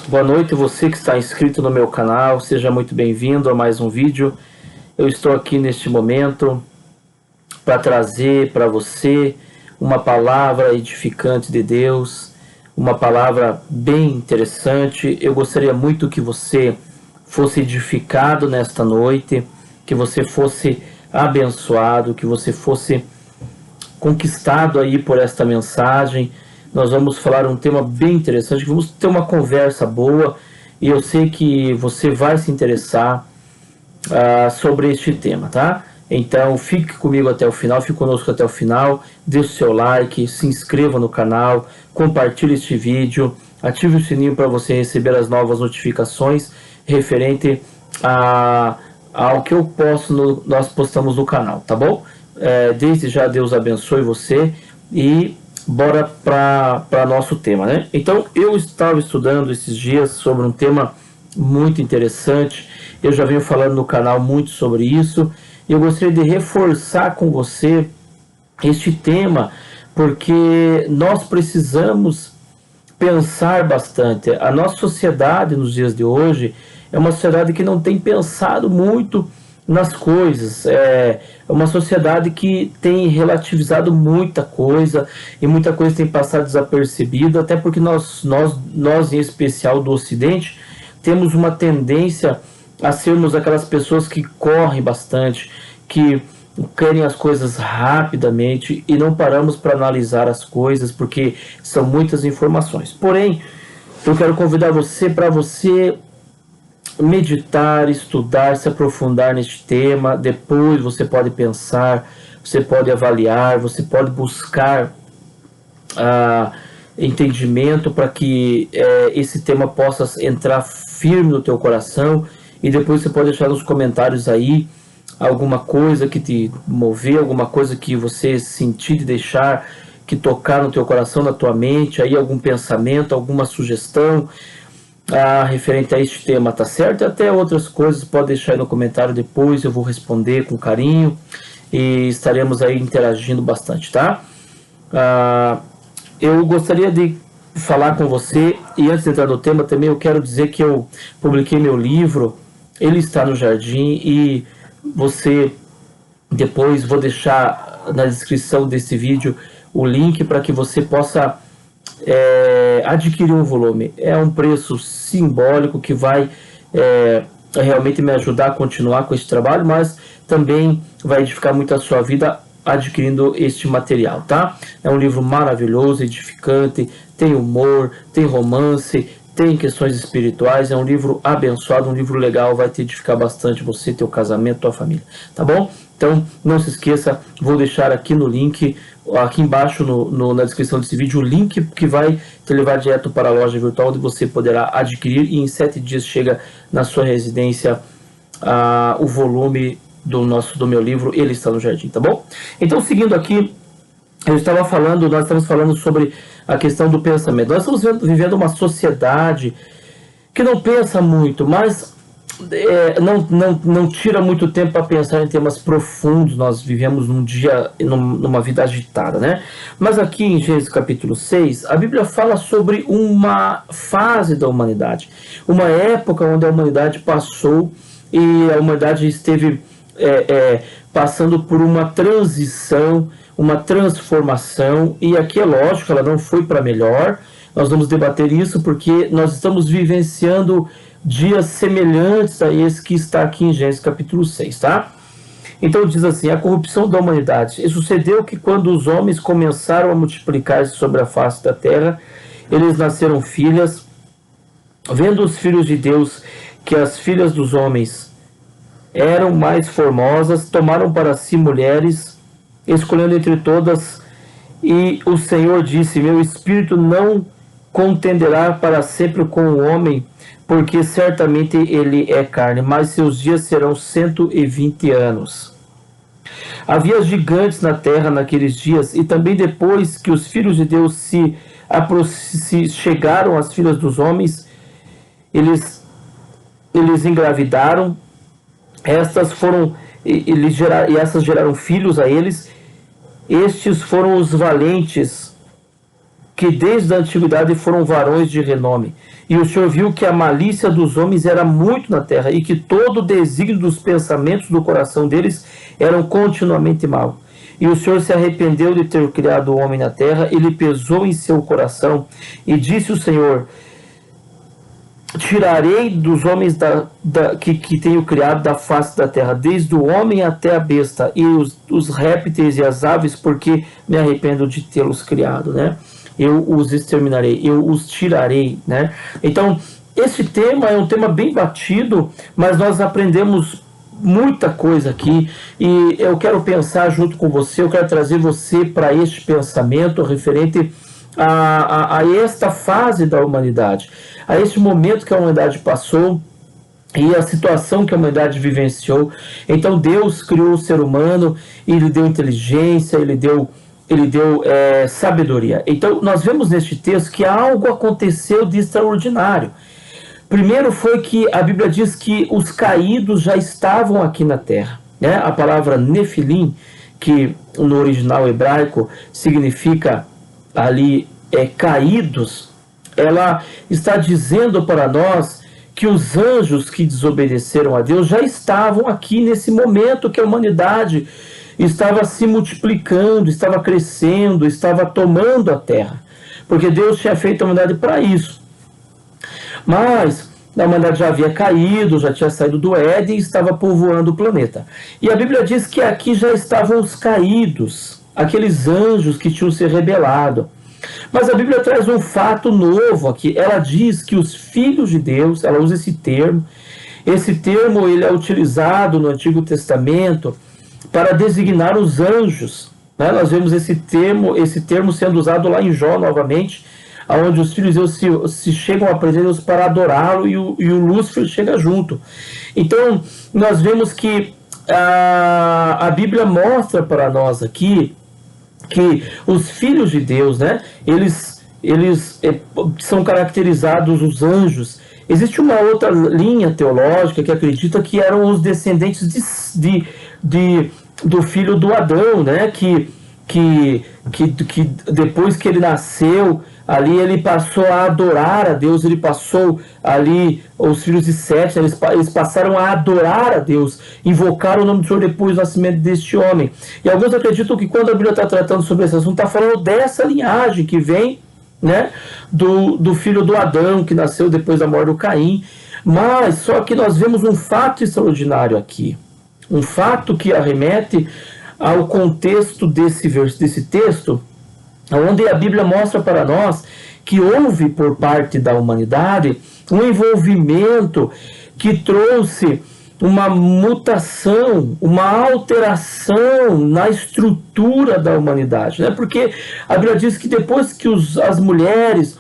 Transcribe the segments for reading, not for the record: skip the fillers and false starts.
Boa noite, você que está inscrito no meu canal, seja muito bem-vindo a mais um vídeo. Eu estou aqui neste momento para trazer para você uma palavra edificante de Deus, uma palavra bem interessante. Eu gostaria muito que você fosse edificado nesta noite, que você fosse abençoado, que você fosse conquistado aí por esta mensagem. Nós vamos falar um tema bem interessante, vamos ter uma conversa boa e eu sei que você vai se interessar sobre este tema, tá? Então fique comigo até o final, fique conosco até o final, dê o seu like, se inscreva no canal, compartilhe este vídeo, ative o sininho para você receber as novas notificações referente ao que eu posto nós postamos no canal, tá bom? Desde já Deus abençoe você e bora para nosso tema, né? Então eu estava estudando esses dias sobre um tema muito interessante. Eu já venho falando no canal muito sobre isso. Eu gostaria de reforçar com você este tema, porque nós precisamos pensar bastante. A nossa sociedade nos dias de hoje é uma sociedade que não tem pensado muito nas coisas. É uma sociedade que tem relativizado muita coisa e muita coisa tem passado desapercebida, até porque nós em especial do Ocidente, temos uma tendência a sermos aquelas pessoas que correm bastante, que querem as coisas rapidamente e não paramos para analisar as coisas, porque são muitas informações. Porém, eu quero convidar você para você meditar, estudar, se aprofundar neste tema. Depois você pode pensar, você pode avaliar, você pode buscar entendimento para que esse tema possa entrar firme no teu coração. E depois você pode deixar nos comentários aí alguma coisa que te mover, alguma coisa que você sentir de deixar, que tocar no teu coração, na tua mente, aí algum pensamento, alguma sugestão referente a este tema, tá certo? E até outras coisas, pode deixar aí no comentário depois, eu vou responder com carinho e estaremos aí interagindo bastante, tá? Eu gostaria de falar com você, e antes de entrar no tema também eu quero dizer que eu publiquei meu livro, ele está no Jardim, e você depois vou deixar na descrição desse vídeo o link para que você possa adquirir um volume. É um preço simbólico que vai realmente me ajudar a continuar com esse trabalho, mas também vai edificar muito a sua vida adquirindo este material, tá? É um livro maravilhoso, edificante, tem humor, tem romance, tem questões espirituais, é um livro abençoado, um livro legal, vai te edificar bastante você, teu casamento, tua família, tá bom? Então, não se esqueça, vou deixar aqui no link, aqui embaixo na descrição desse vídeo, o link que vai te levar direto para a loja virtual, onde você poderá adquirir e em 7 dias chega na sua residência o volume do meu livro, ele está no Jardim, tá bom? Então, seguindo aqui, nós estamos falando sobre a questão do pensamento. Nós estamos vivendo uma sociedade que não pensa muito, mas não tira muito tempo para pensar em temas profundos. Nós vivemos numa vida agitada, né? Mas aqui em Gênesis capítulo 6, a Bíblia fala sobre uma fase da humanidade, uma época onde a humanidade passou e a humanidade esteve passando por uma transição, uma transformação, e aqui é lógico, ela não foi para melhor. Nós vamos debater isso porque nós estamos vivenciando dias semelhantes a esse que está aqui em Gênesis capítulo 6, tá? Então diz assim: a corrupção da humanidade. E sucedeu que quando os homens começaram a multiplicar-se sobre a face da terra, eles nasceram filhas. Vendo os filhos de Deus que as filhas dos homens eram mais formosas, tomaram para si mulheres, escolhendo entre todas, e o Senhor disse: meu espírito não contenderá para sempre com o homem, porque certamente ele é carne, mas seus dias serão 120 anos. Havia gigantes na terra naqueles dias, e também depois que os filhos de Deus se chegaram às filhas dos homens, eles engravidaram. Essas geraram filhos a eles. Estes foram os valentes que desde a antiguidade foram varões de renome. E o Senhor viu que a malícia dos homens era muito na terra, e que todo o desígnio dos pensamentos do coração deles eram continuamente mal. E o Senhor se arrependeu de ter criado o homem na terra, e lhe pesou em seu coração, e disse o Senhor: tirarei dos homens que tenho criado da face da terra, desde o homem até a besta, e os répteis e as aves, porque me arrependo de tê-los criado, né? Eu os exterminarei, eu os tirarei, né? Então, esse tema é um tema bem batido, mas nós aprendemos muita coisa aqui, e eu quero pensar junto com você, eu quero trazer você para este pensamento referente a esta fase da humanidade, a este momento que a humanidade passou e a situação que a humanidade vivenciou. Então Deus criou o ser humano e lhe deu inteligência, ele deu sabedoria. Então nós vemos neste texto que algo aconteceu de extraordinário. Primeiro foi que a Bíblia diz que os caídos já estavam aqui na terra, né? A palavra Nefilim, que no original hebraico significa ali caídos, ela está dizendo para nós que os anjos que desobedeceram a Deus já estavam aqui nesse momento que a humanidade estava se multiplicando, estava crescendo, estava tomando a terra, porque Deus tinha feito a humanidade para isso. Mas a humanidade já havia caído, já tinha saído do Éden e estava povoando o planeta. E a Bíblia diz que aqui já estavam os caídos, aqueles anjos que tinham se rebelado. Mas a Bíblia traz um fato novo aqui. Ela diz que os filhos de Deus, ela usa esse termo ele é utilizado no Antigo Testamento para designar os anjos, né? Nós vemos esse termo sendo usado lá em Jó novamente, onde os filhos de Deus se chegam a Deus para adorá-lo, e o Lúcifer chega junto. Então nós vemos que a Bíblia mostra para nós aqui que os filhos de Deus, né, eles são caracterizados, os anjos. Existe uma outra linha teológica que acredita que eram os descendentes do filho do Adão, né, que depois que ele nasceu, ali ele passou a adorar a Deus, ele passou ali, os filhos de Sete, eles passaram a adorar a Deus, invocaram o nome do Senhor depois do nascimento deste homem. E alguns acreditam que quando a Bíblia está tratando sobre esse assunto, está falando dessa linhagem que vem, né, do filho do Adão, que nasceu depois da morte do Caim. Mas só que nós vemos um fato extraordinário aqui, um fato que arremete ao contexto desse texto, onde a Bíblia mostra para nós que houve por parte da humanidade um envolvimento que trouxe uma mutação, uma alteração na estrutura da humanidade, né? Porque a Bíblia diz que depois que as mulheres,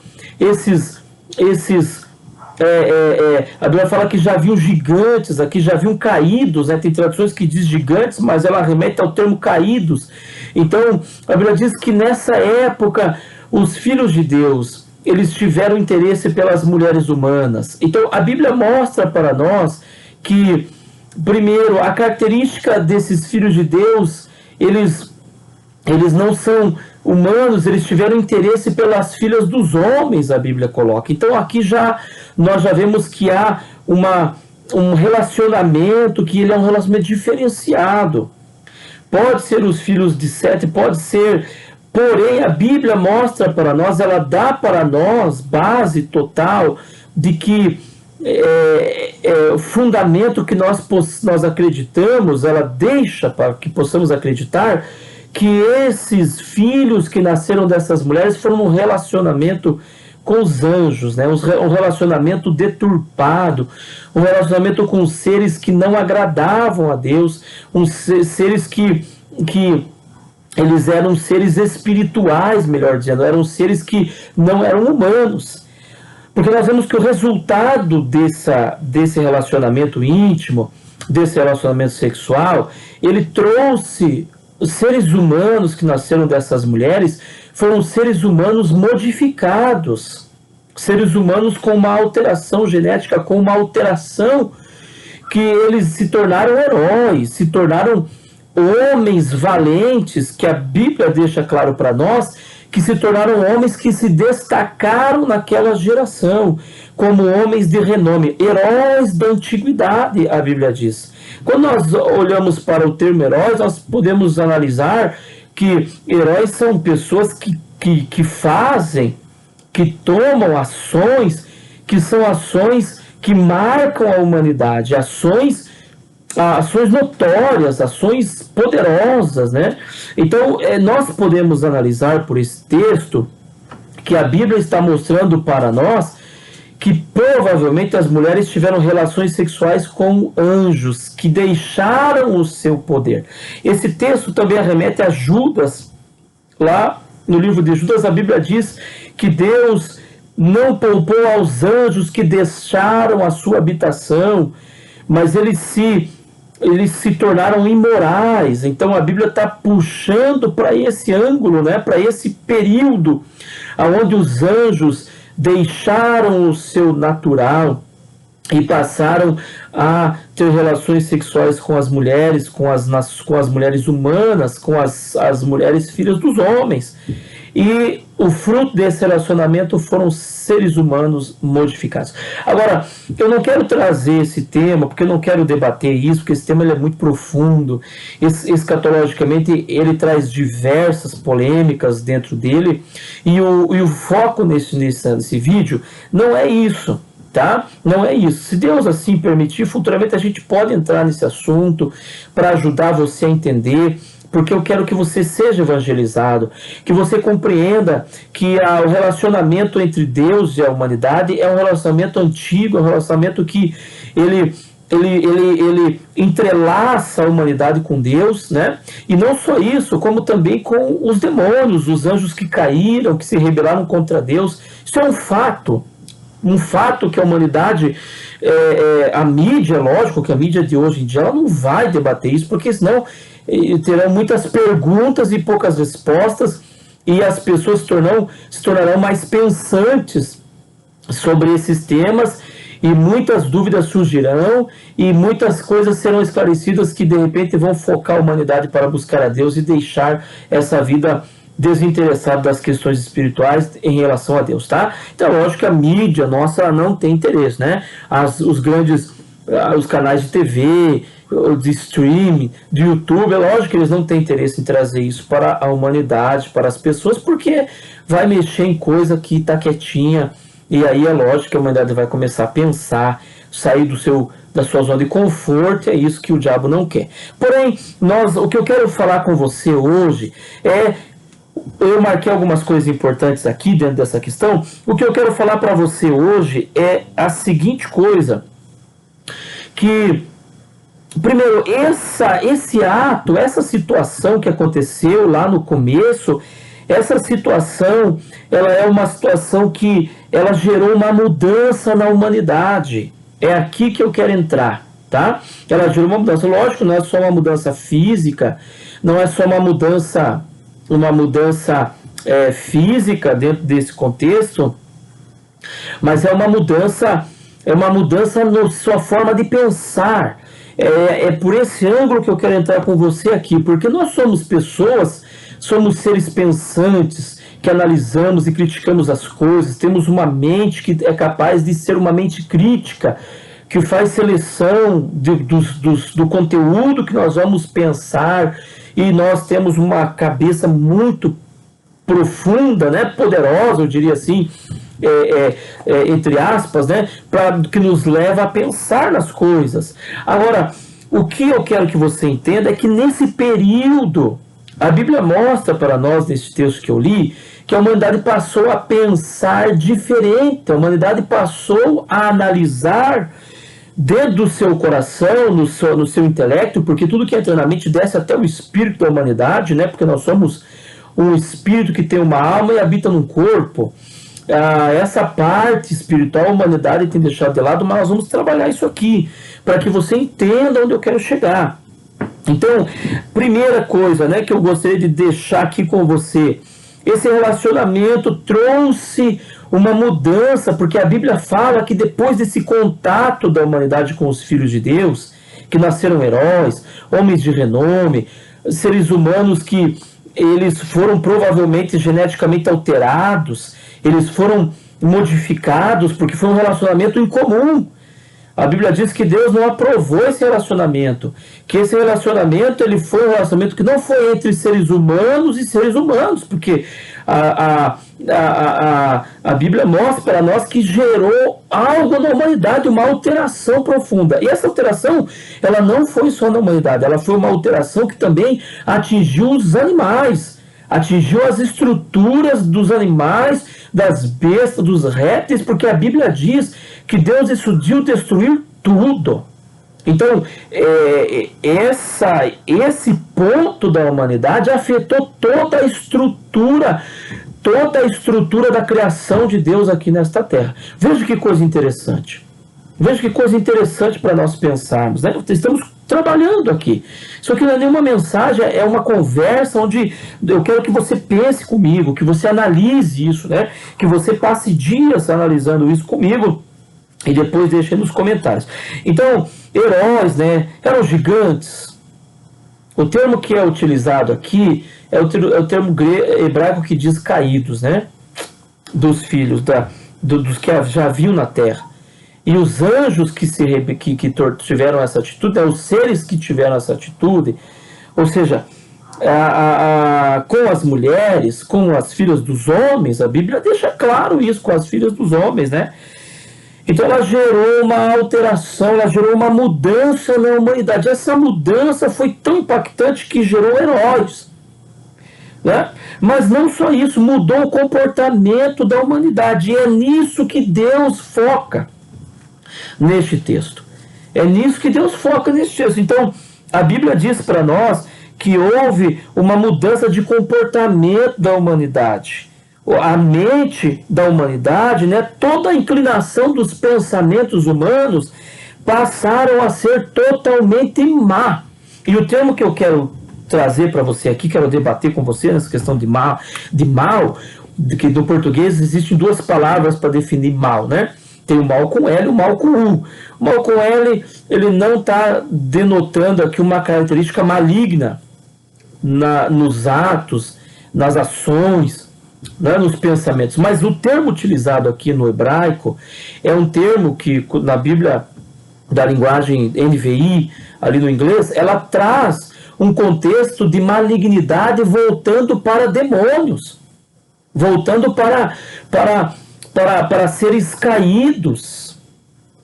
a Bíblia fala que já haviam gigantes aqui, já haviam caídos, né? Tem traduções que diz gigantes, mas ela remete ao termo caídos. Então, a Bíblia diz que nessa época, os filhos de Deus, eles tiveram interesse pelas mulheres humanas. Então, a Bíblia mostra para nós que, primeiro, a característica desses filhos de Deus, eles não são humanos, eles tiveram interesse pelas filhas dos homens, a Bíblia coloca. Então aqui nós já vemos que há um relacionamento, que ele é um relacionamento diferenciado. Pode ser os filhos de Sete, pode ser, porém a Bíblia mostra para nós, ela dá para nós base total de que o fundamento que nós acreditamos, ela deixa para que possamos acreditar que esses filhos que nasceram dessas mulheres foram um relacionamento com os anjos, né? Um relacionamento deturpado, um relacionamento com seres que não agradavam a Deus, seres que eles eram seres espirituais, melhor dizendo, eram seres que não eram humanos. Porque nós vemos que o resultado desse relacionamento íntimo, desse relacionamento sexual, ele trouxe os seres humanos que nasceram dessas mulheres, foram seres humanos modificados, seres humanos com uma alteração genética, com uma alteração que eles se tornaram heróis, se tornaram homens valentes, que a Bíblia deixa claro para nós que se tornaram homens que se destacaram naquela geração, como homens de renome, heróis da antiguidade, a Bíblia diz. Quando nós olhamos para o termo heróis, nós podemos analisar que heróis são pessoas que fazem, que tomam ações, que são ações que marcam a humanidade, ações notórias, ações poderosas, né? Então, nós podemos analisar por esse texto que a Bíblia está mostrando para nós que provavelmente as mulheres tiveram relações sexuais com anjos, que deixaram o seu poder. Esse texto também arremete a Judas. Lá no livro de Judas, a Bíblia diz que Deus não poupou aos anjos que deixaram a sua habitação, mas eles se tornaram imorais. Então a Bíblia está puxando para esse ângulo, né, para esse período onde os anjos deixaram o seu natural e passaram a ter relações sexuais com as mulheres, com as mulheres humanas, com as mulheres filhas dos homens. E o fruto desse relacionamento foram seres humanos modificados. Agora, eu não quero trazer esse tema, porque eu não quero debater isso, porque esse tema ele é muito profundo. Escatologicamente, ele traz diversas polêmicas dentro dele, e o foco nesse vídeo não é isso. Tá? Não é isso. Se Deus assim permitir, futuramente a gente pode entrar nesse assunto para ajudar você a entender, porque eu quero que você seja evangelizado, que você compreenda que o relacionamento entre Deus e a humanidade é um relacionamento antigo, é um relacionamento que ele entrelaça a humanidade com Deus, né? E não só isso, como também com os demônios, os anjos que caíram, que se rebelaram contra Deus. Isso é um fato. Um fato que a humanidade, a mídia, lógico que a mídia de hoje em dia ela não vai debater isso, porque senão terão muitas perguntas e poucas respostas, e as pessoas se tornarão mais pensantes sobre esses temas, e muitas dúvidas surgirão, e muitas coisas serão esclarecidas que de repente vão focar a humanidade para buscar a Deus e deixar essa vida desinteressado das questões espirituais em relação a Deus, tá? Então, lógico que a mídia nossa não tem interesse, né? Os canais de TV, de streaming, de YouTube, é lógico que eles não têm interesse em trazer isso para a humanidade, para as pessoas, porque vai mexer em coisa que está quietinha, e aí é lógico que a humanidade vai começar a pensar, sair da sua zona de conforto, é isso que o diabo não quer. Porém, o que eu quero falar com você hoje eu marquei algumas coisas importantes aqui dentro dessa questão. O que eu quero falar para você hoje é a seguinte coisa, que primeiro, esse ato, essa situação que aconteceu lá no começo, essa situação, ela é uma situação que ela gerou uma mudança na humanidade. É aqui que eu quero entrar, tá? Ela gerou uma mudança, lógico, não é só uma mudança física, não é só uma mudança física dentro desse contexto, mas é uma mudança na sua forma de pensar. É por esse ângulo que eu quero entrar com você aqui, porque nós somos pessoas, somos seres pensantes, que analisamos e criticamos as coisas, temos uma mente que é capaz de ser uma mente crítica, que faz seleção do conteúdo que nós vamos pensar, e nós temos uma cabeça muito profunda, né, poderosa, eu diria assim, entre aspas, né, que nos leva a pensar nas coisas. Agora, o que eu quero que você entenda é que nesse período, a Bíblia mostra para nós, nesse texto que eu li, que a humanidade passou a pensar diferente, a humanidade passou a analisar dentro do seu coração, no seu intelecto, porque tudo que entra na mente desce até o espírito da humanidade, né? Porque nós somos um espírito que tem uma alma e habita num corpo. Essa parte espiritual a humanidade tem deixado de lado, mas nós vamos trabalhar isso aqui, para que você entenda onde eu quero chegar. Então, primeira coisa, né, que eu gostaria de deixar aqui com você, esse relacionamento trouxe uma mudança, porque a Bíblia fala que depois desse contato da humanidade com os filhos de Deus, que nasceram heróis, homens de renome, seres humanos que eles foram provavelmente geneticamente alterados, eles foram modificados porque foi um relacionamento incomum. A Bíblia diz que Deus não aprovou esse relacionamento, que esse relacionamento ele foi um relacionamento que não foi entre seres humanos e seres humanos, porque a Bíblia mostra para nós que gerou algo na humanidade, uma alteração profunda. E essa alteração, ela não foi só na humanidade, ela foi uma alteração que também atingiu os animais, atingiu as estruturas dos animais, das bestas, dos répteis, porque a Bíblia diz que Deus decidiu destruir tudo. Então, esse ponto da humanidade afetou toda a estrutura da criação de Deus aqui nesta terra. Veja que coisa interessante. Veja que coisa interessante para nós pensarmos, né? Estamos trabalhando aqui. Isso aqui não é nenhuma mensagem, é uma conversa onde eu quero que você pense comigo, que você analise isso, né? Que você passe dias analisando isso comigo e depois deixe nos comentários. Então, heróis, né? Eram gigantes. O termo que é utilizado aqui é o termo hebraico que diz caídos, né? Dos filhos, dos que já viu na terra. E os anjos que tiveram essa atitude, os seres que tiveram essa atitude, ou seja, com as mulheres, com as filhas dos homens, a Bíblia deixa claro isso, com as filhas dos homens, né? Então ela gerou uma alteração, ela gerou uma mudança na humanidade. Essa mudança foi tão impactante que gerou heróis, né? Mas não só isso, mudou o comportamento da humanidade. E é nisso que Deus foca neste texto. É nisso que Deus foca neste texto. Então, a Bíblia diz para nós que houve uma mudança de comportamento da humanidade. A mente da humanidade, né, toda a inclinação dos pensamentos humanos passaram a ser totalmente má. E o termo que eu quero trazer para você aqui, quero debater com você nessa questão de mal, que no português existem duas palavras para definir mal, né? Tem o mal com L e o mal com U. O mal com L, ele não está denotando aqui uma característica maligna nos atos, nas ações, né, nos pensamentos. Mas o termo utilizado aqui no hebraico é um termo que na Bíblia da linguagem NVI, ali no inglês, ela traz um contexto de malignidade voltando para demônios, voltando para seres caídos.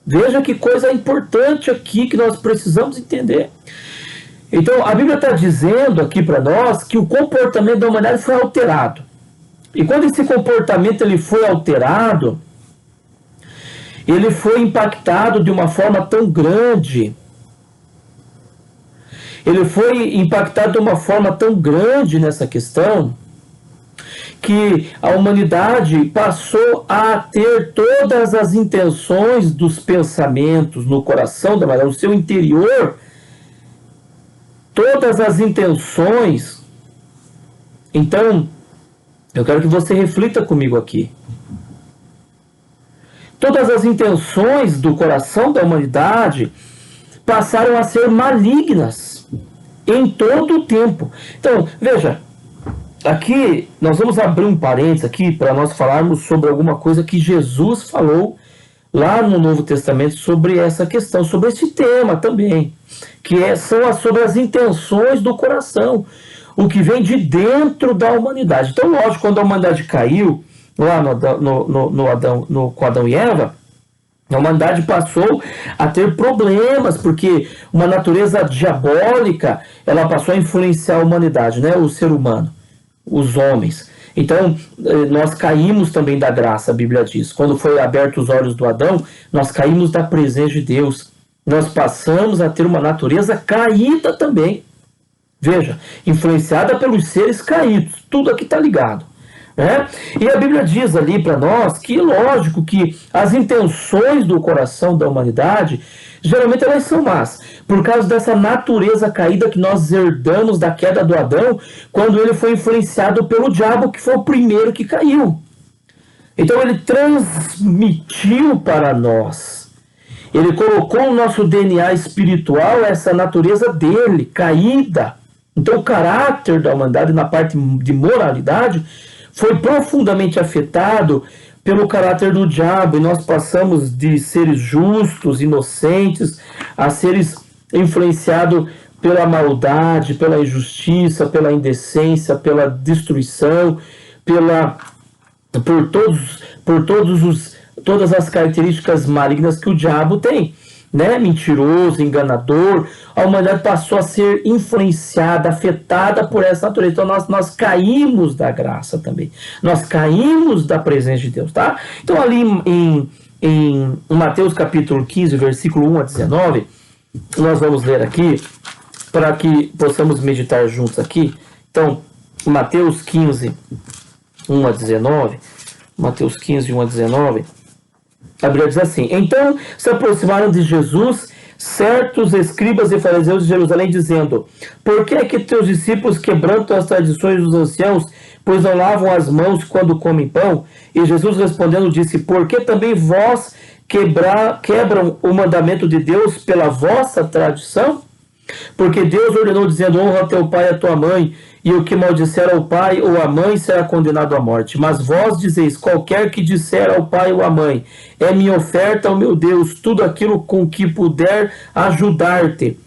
Veja que coisa importante aqui que nós precisamos entender. Então, a Bíblia está dizendo aqui para nós que o comportamento da humanidade foi alterado. E quando esse comportamento ele foi alterado, ele foi impactado de uma forma tão grande. Ele foi impactado de uma forma tão grande nessa questão, que a humanidade passou a ter todas as intenções dos pensamentos no coração da humanidade, no seu interior, todas as intenções. Então, eu quero que você reflita comigo aqui. Todas as intenções do coração da humanidade passaram a ser malignas em todo o tempo. Então, veja, aqui nós vamos abrir um parênteses aqui para nós falarmos sobre alguma coisa que Jesus falou lá no Novo Testamento sobre essa questão, sobre esse tema também, que são sobre as intenções do coração, o que vem de dentro da humanidade. Então, lógico, quando a humanidade caiu, lá com Adão e Eva, a humanidade passou a ter problemas, porque uma natureza diabólica, ela passou a influenciar a humanidade, né? O ser humano, os homens. Então, nós caímos também da graça, a Bíblia diz. Quando foi abertos os olhos do Adão, nós caímos da presença de Deus. Nós passamos a ter uma natureza caída também. Veja, influenciada pelos seres caídos. Tudo aqui está ligado. Né? E a Bíblia diz ali para nós que, lógico, que as intenções do coração da humanidade, geralmente elas são más, por causa dessa natureza caída que nós herdamos da queda do Adão, quando ele foi influenciado pelo diabo, que foi o primeiro que caiu. Então ele transmitiu para nós, ele colocou no nosso DNA espiritual essa natureza dele, caída. Então o caráter da humanidade na parte de moralidade foi profundamente afetado pelo caráter do diabo, e nós passamos de seres justos, inocentes, a seres influenciados pela maldade, pela injustiça, pela indecência, pela destruição, todas as características malignas que o diabo tem, né? Mentiroso, enganador. A humanidade passou a ser influenciada, afetada por essa natureza. Então nós caímos da graça também. Nós caímos da presença de Deus, tá? Então ali em Mateus capítulo 15, versículo 1 a 19, nós vamos ler aqui, para que possamos meditar juntos aqui. Então, Mateus 15, 1 a 19, Mateus 15, 1 a 19, a Bíblia diz assim: então se aproximaram de Jesus certos escribas e fariseus de Jerusalém, dizendo: por que é que teus discípulos quebrantam as tradições dos anciãos, pois não lavam as mãos quando comem pão? E Jesus respondendo disse: porque também vós quebram o mandamento de Deus pela vossa tradição? Porque Deus ordenou dizendo: honra teu pai e a tua mãe, e o que maldisser ao pai ou à mãe será condenado à morte. Mas vós dizeis: qualquer que disser ao pai ou à mãe, é minha oferta ao meu Deus, tudo aquilo com que puder ajudar-te,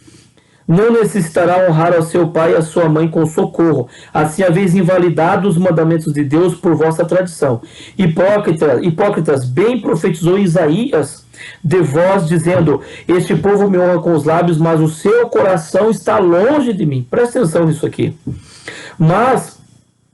não necessitará honrar ao seu pai e à sua mãe com socorro. Assim haveis invalidado os mandamentos de Deus por vossa tradição. Hipócritas, bem profetizou Isaías de vós, dizendo: este povo me honra com os lábios, mas o seu coração está longe de mim. Presta atenção nisso aqui. Mas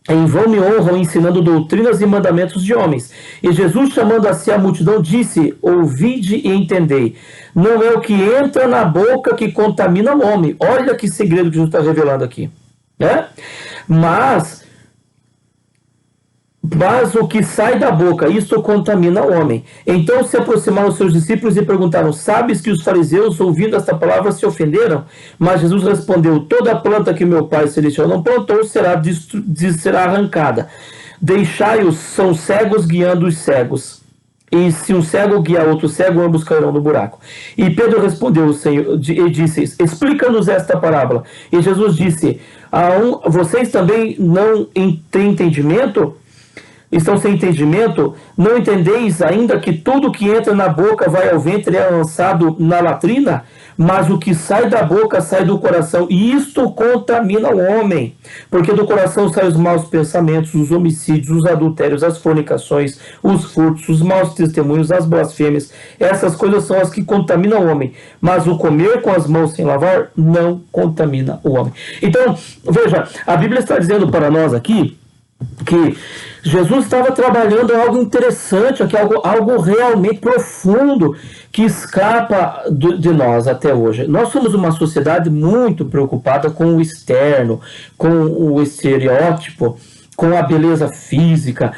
em vão me honram, ensinando doutrinas e mandamentos de homens. E Jesus, chamando a si a multidão, disse: ouvide e entendei. Não é o que entra na boca que contamina o homem. Olha que segredo que Jesus está revelando aqui, né? Mas o que sai da boca, isso contamina o homem. Então se aproximaram os seus discípulos e perguntaram: sabes que os fariseus, ouvindo esta palavra, se ofenderam? Mas Jesus respondeu: toda planta que meu Pai Celestial não plantou será arrancada. Deixai-os, são cegos guiando os cegos. E se um cego guiar outro cego, ambos cairão no buraco. E Pedro respondeu ao Senhor e disse: explica-nos esta parábola. E Jesus disse: vocês também não têm entendimento? Estão sem entendimento? Não entendeis ainda que tudo que entra na boca vai ao ventre e é lançado na latrina? Mas o que sai da boca sai do coração, e isto contamina o homem. Porque do coração saem os maus pensamentos, os homicídios, os adultérios, as fornicações, os furtos, os maus testemunhos, as blasfêmias. Essas coisas são as que contaminam o homem. Mas o comer com as mãos sem lavar não contamina o homem. Então, veja, a Bíblia está dizendo para nós aqui que Jesus estava trabalhando algo interessante aqui, algo realmente profundo que escapa de nós até hoje. Nós somos uma sociedade muito preocupada com o externo, com o estereótipo, com a beleza física.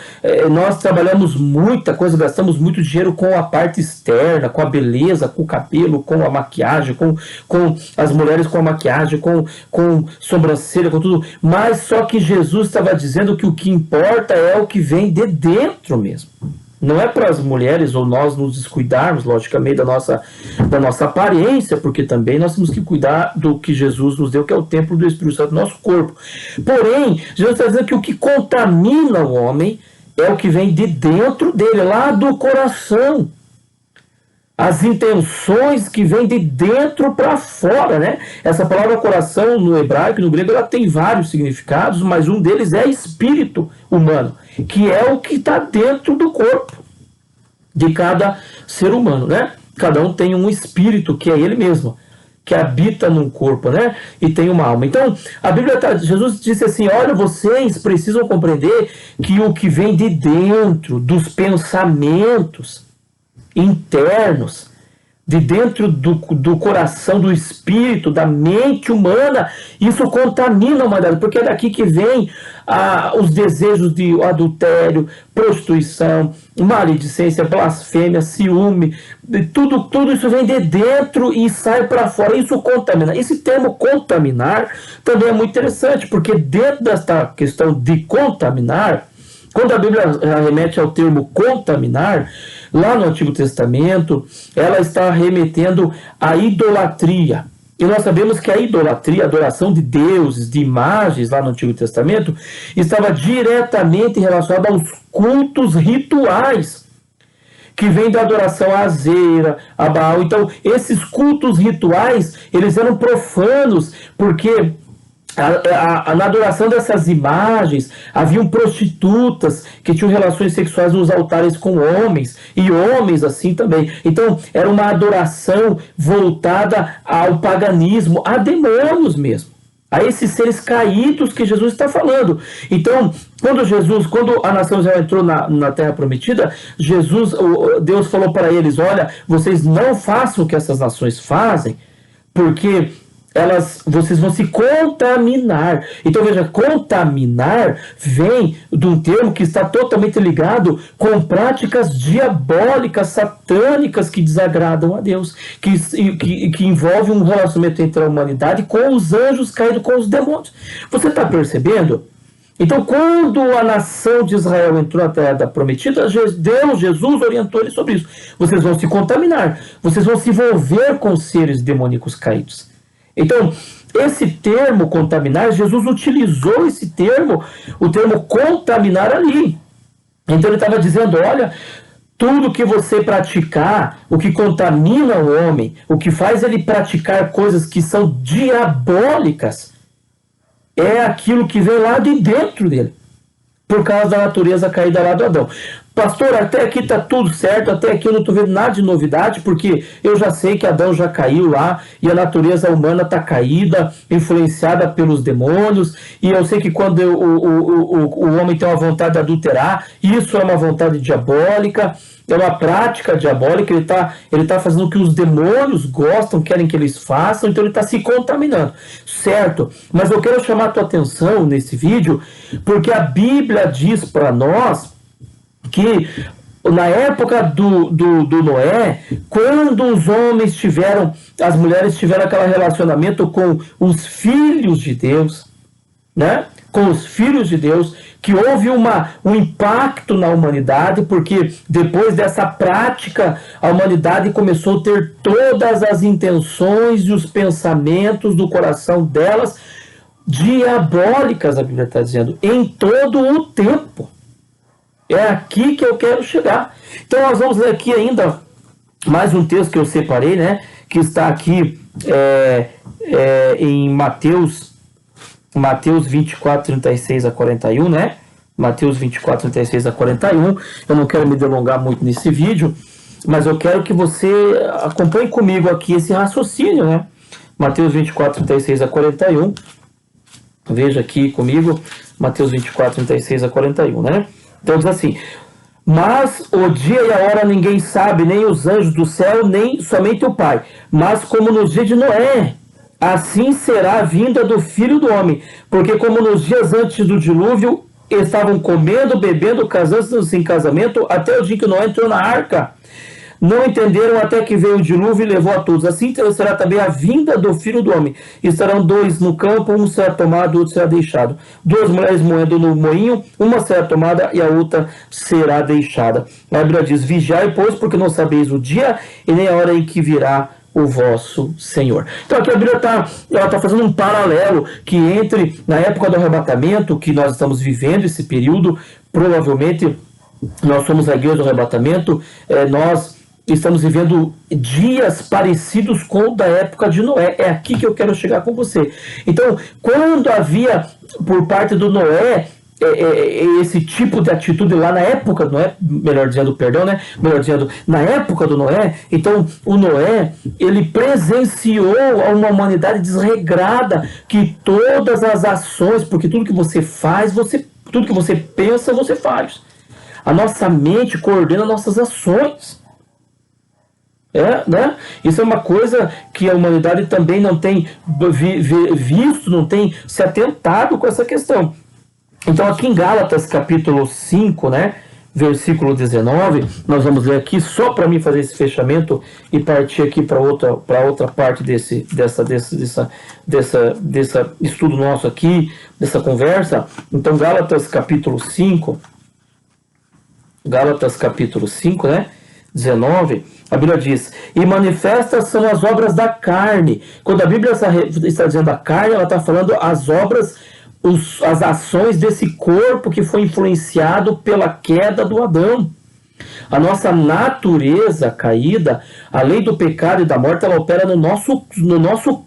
Nós trabalhamos muita coisa, gastamos muito dinheiro com a parte externa, com a beleza, com o cabelo, com a maquiagem, com as mulheres com a maquiagem, com sobrancelha, com tudo. Mas só que Jesus estava dizendo que o que importa é o que vem de dentro mesmo. Não é para as mulheres ou nós nos descuidarmos, logicamente, da nossa aparência, porque também nós temos que cuidar do que Jesus nos deu, que é o templo do Espírito Santo, nosso corpo. Porém, Jesus está dizendo que o que contamina o homem é o que vem de dentro dele, lá do coração. As intenções que vêm de dentro para fora, né? Essa palavra coração no hebraico, no grego, ela tem vários significados, mas um deles é espírito humano, que é o que está dentro do corpo de cada ser humano, né? Cada um tem um espírito, que é ele mesmo, que habita num corpo, né? E tem uma alma. Então, a Bíblia Jesus disse assim: olha, vocês precisam compreender que o que vem de dentro, dos pensamentos internos, de dentro do coração, do espírito, da mente humana, isso contamina a humanidade, porque é daqui que vem os desejos de adultério, prostituição, maledicência, blasfêmia, ciúme, tudo isso vem de dentro e sai para fora, isso contamina. Esse termo contaminar também é muito interessante, porque dentro desta questão de contaminar, quando a Bíblia remete ao termo contaminar, lá no Antigo Testamento, ela está remetendo à idolatria. E nós sabemos que a idolatria, a adoração de deuses, de imagens lá no Antigo Testamento, estava diretamente relacionada aos cultos rituais, que vem da adoração à Azeira, a Baal. Então, esses cultos rituais, eles eram profanos, porque na adoração dessas imagens, haviam prostitutas que tinham relações sexuais nos altares com homens, e homens assim também. Então, era uma adoração voltada ao paganismo, a demônios mesmo, a esses seres caídos que Jesus está falando. Então, quando a nação Israel entrou na Terra Prometida, Deus falou para eles: olha, vocês não façam o que essas nações fazem, porque vocês vão se contaminar. Então veja, contaminar vem de um termo que está totalmente ligado com práticas diabólicas, satânicas, que desagradam a Deus, que envolve um relacionamento entre a humanidade com os anjos caídos, com os demônios. Você está percebendo? Então, quando a nação de Israel entrou na Terra Prometida, Jesus orientou eles sobre isso. Vocês vão se contaminar, vocês vão se envolver com seres demoníacos caídos. Então, esse termo contaminar, Jesus utilizou esse termo, o termo contaminar ali. Então ele estava dizendo: olha, tudo que você praticar, o que contamina o homem, o que faz ele praticar coisas que são diabólicas, é aquilo que vem lá de dentro dele, por causa da natureza caída lá do Adão. Pastor, até aqui está tudo certo, até aqui eu não estou vendo nada de novidade, porque eu já sei que Adão já caiu lá, e a natureza humana está caída, influenciada pelos demônios, e eu sei que quando o homem tem uma vontade de adulterar, isso é uma vontade diabólica, é uma prática diabólica, ele tá fazendo o que os demônios gostam, querem que eles façam, então ele está se contaminando, certo? Mas eu quero chamar a tua atenção nesse vídeo, porque a Bíblia diz para nós que na época do Noé, quando os homens as mulheres tiveram aquele relacionamento com os filhos de Deus, né? Com os filhos de Deus, que houve um impacto na humanidade, porque depois dessa prática, a humanidade começou a ter todas as intenções e os pensamentos do coração delas diabólicas, a Bíblia está dizendo, em todo o tempo. É aqui que eu quero chegar. Então nós vamos ler aqui ainda mais um texto que eu separei, né? Que está aqui em Mateus 24, 36 a 41, né? Mateus 24, 36 a 41. Eu não quero me delongar muito nesse vídeo, mas eu quero que você acompanhe comigo aqui esse raciocínio, né? Mateus 24, 36 a 41. Veja aqui comigo, Mateus 24, 36 a 41, né? Então diz assim: mas o dia e a hora ninguém sabe, nem os anjos do céu, nem somente o Pai. Mas como nos dias de Noé, assim será a vinda do Filho do Homem. Porque como nos dias antes do dilúvio, estavam comendo, bebendo, casando-se em casamento, até o dia que Noé entrou na arca. Não entenderam até que veio o dilúvio e levou a todos. Assim será também a vinda do Filho do Homem. Estarão dois no campo, um será tomado, outro será deixado. Duas mulheres moendo no moinho, uma será tomada e a outra será deixada. A Bíblia diz: vigiai, pois, porque não sabeis o dia e nem a hora em que virá o vosso Senhor. Então aqui a Bíblia está fazendo um paralelo que entre na época do arrebatamento, que nós estamos vivendo esse período, provavelmente nós somos a igreja do arrebatamento, nós estamos vivendo dias parecidos com o da época de Noé. É aqui que eu quero chegar com você. Então, quando havia por parte do Noé esse tipo de atitude lá na época do Noé, na época do Noé, então o Noé, ele presenciou uma humanidade desregrada, que todas as ações, porque tudo que você faz, tudo que você pensa, você faz. A nossa mente coordena nossas ações. Né? Isso é uma coisa que a humanidade também não tem visto, não tem se atentado com essa questão. Então aqui em Gálatas capítulo 5, né, versículo 19, nós vamos ler aqui só para mim fazer esse fechamento e partir aqui para outra parte desse estudo nosso aqui, dessa conversa. Então Gálatas capítulo 5, né, 19, a Bíblia diz: e manifestas são as obras da carne. Quando a Bíblia está dizendo a carne, ela está falando as obras, as ações desse corpo que foi influenciado pela queda do Adão. A nossa natureza caída, a lei do pecado e da morte, ela opera no nosso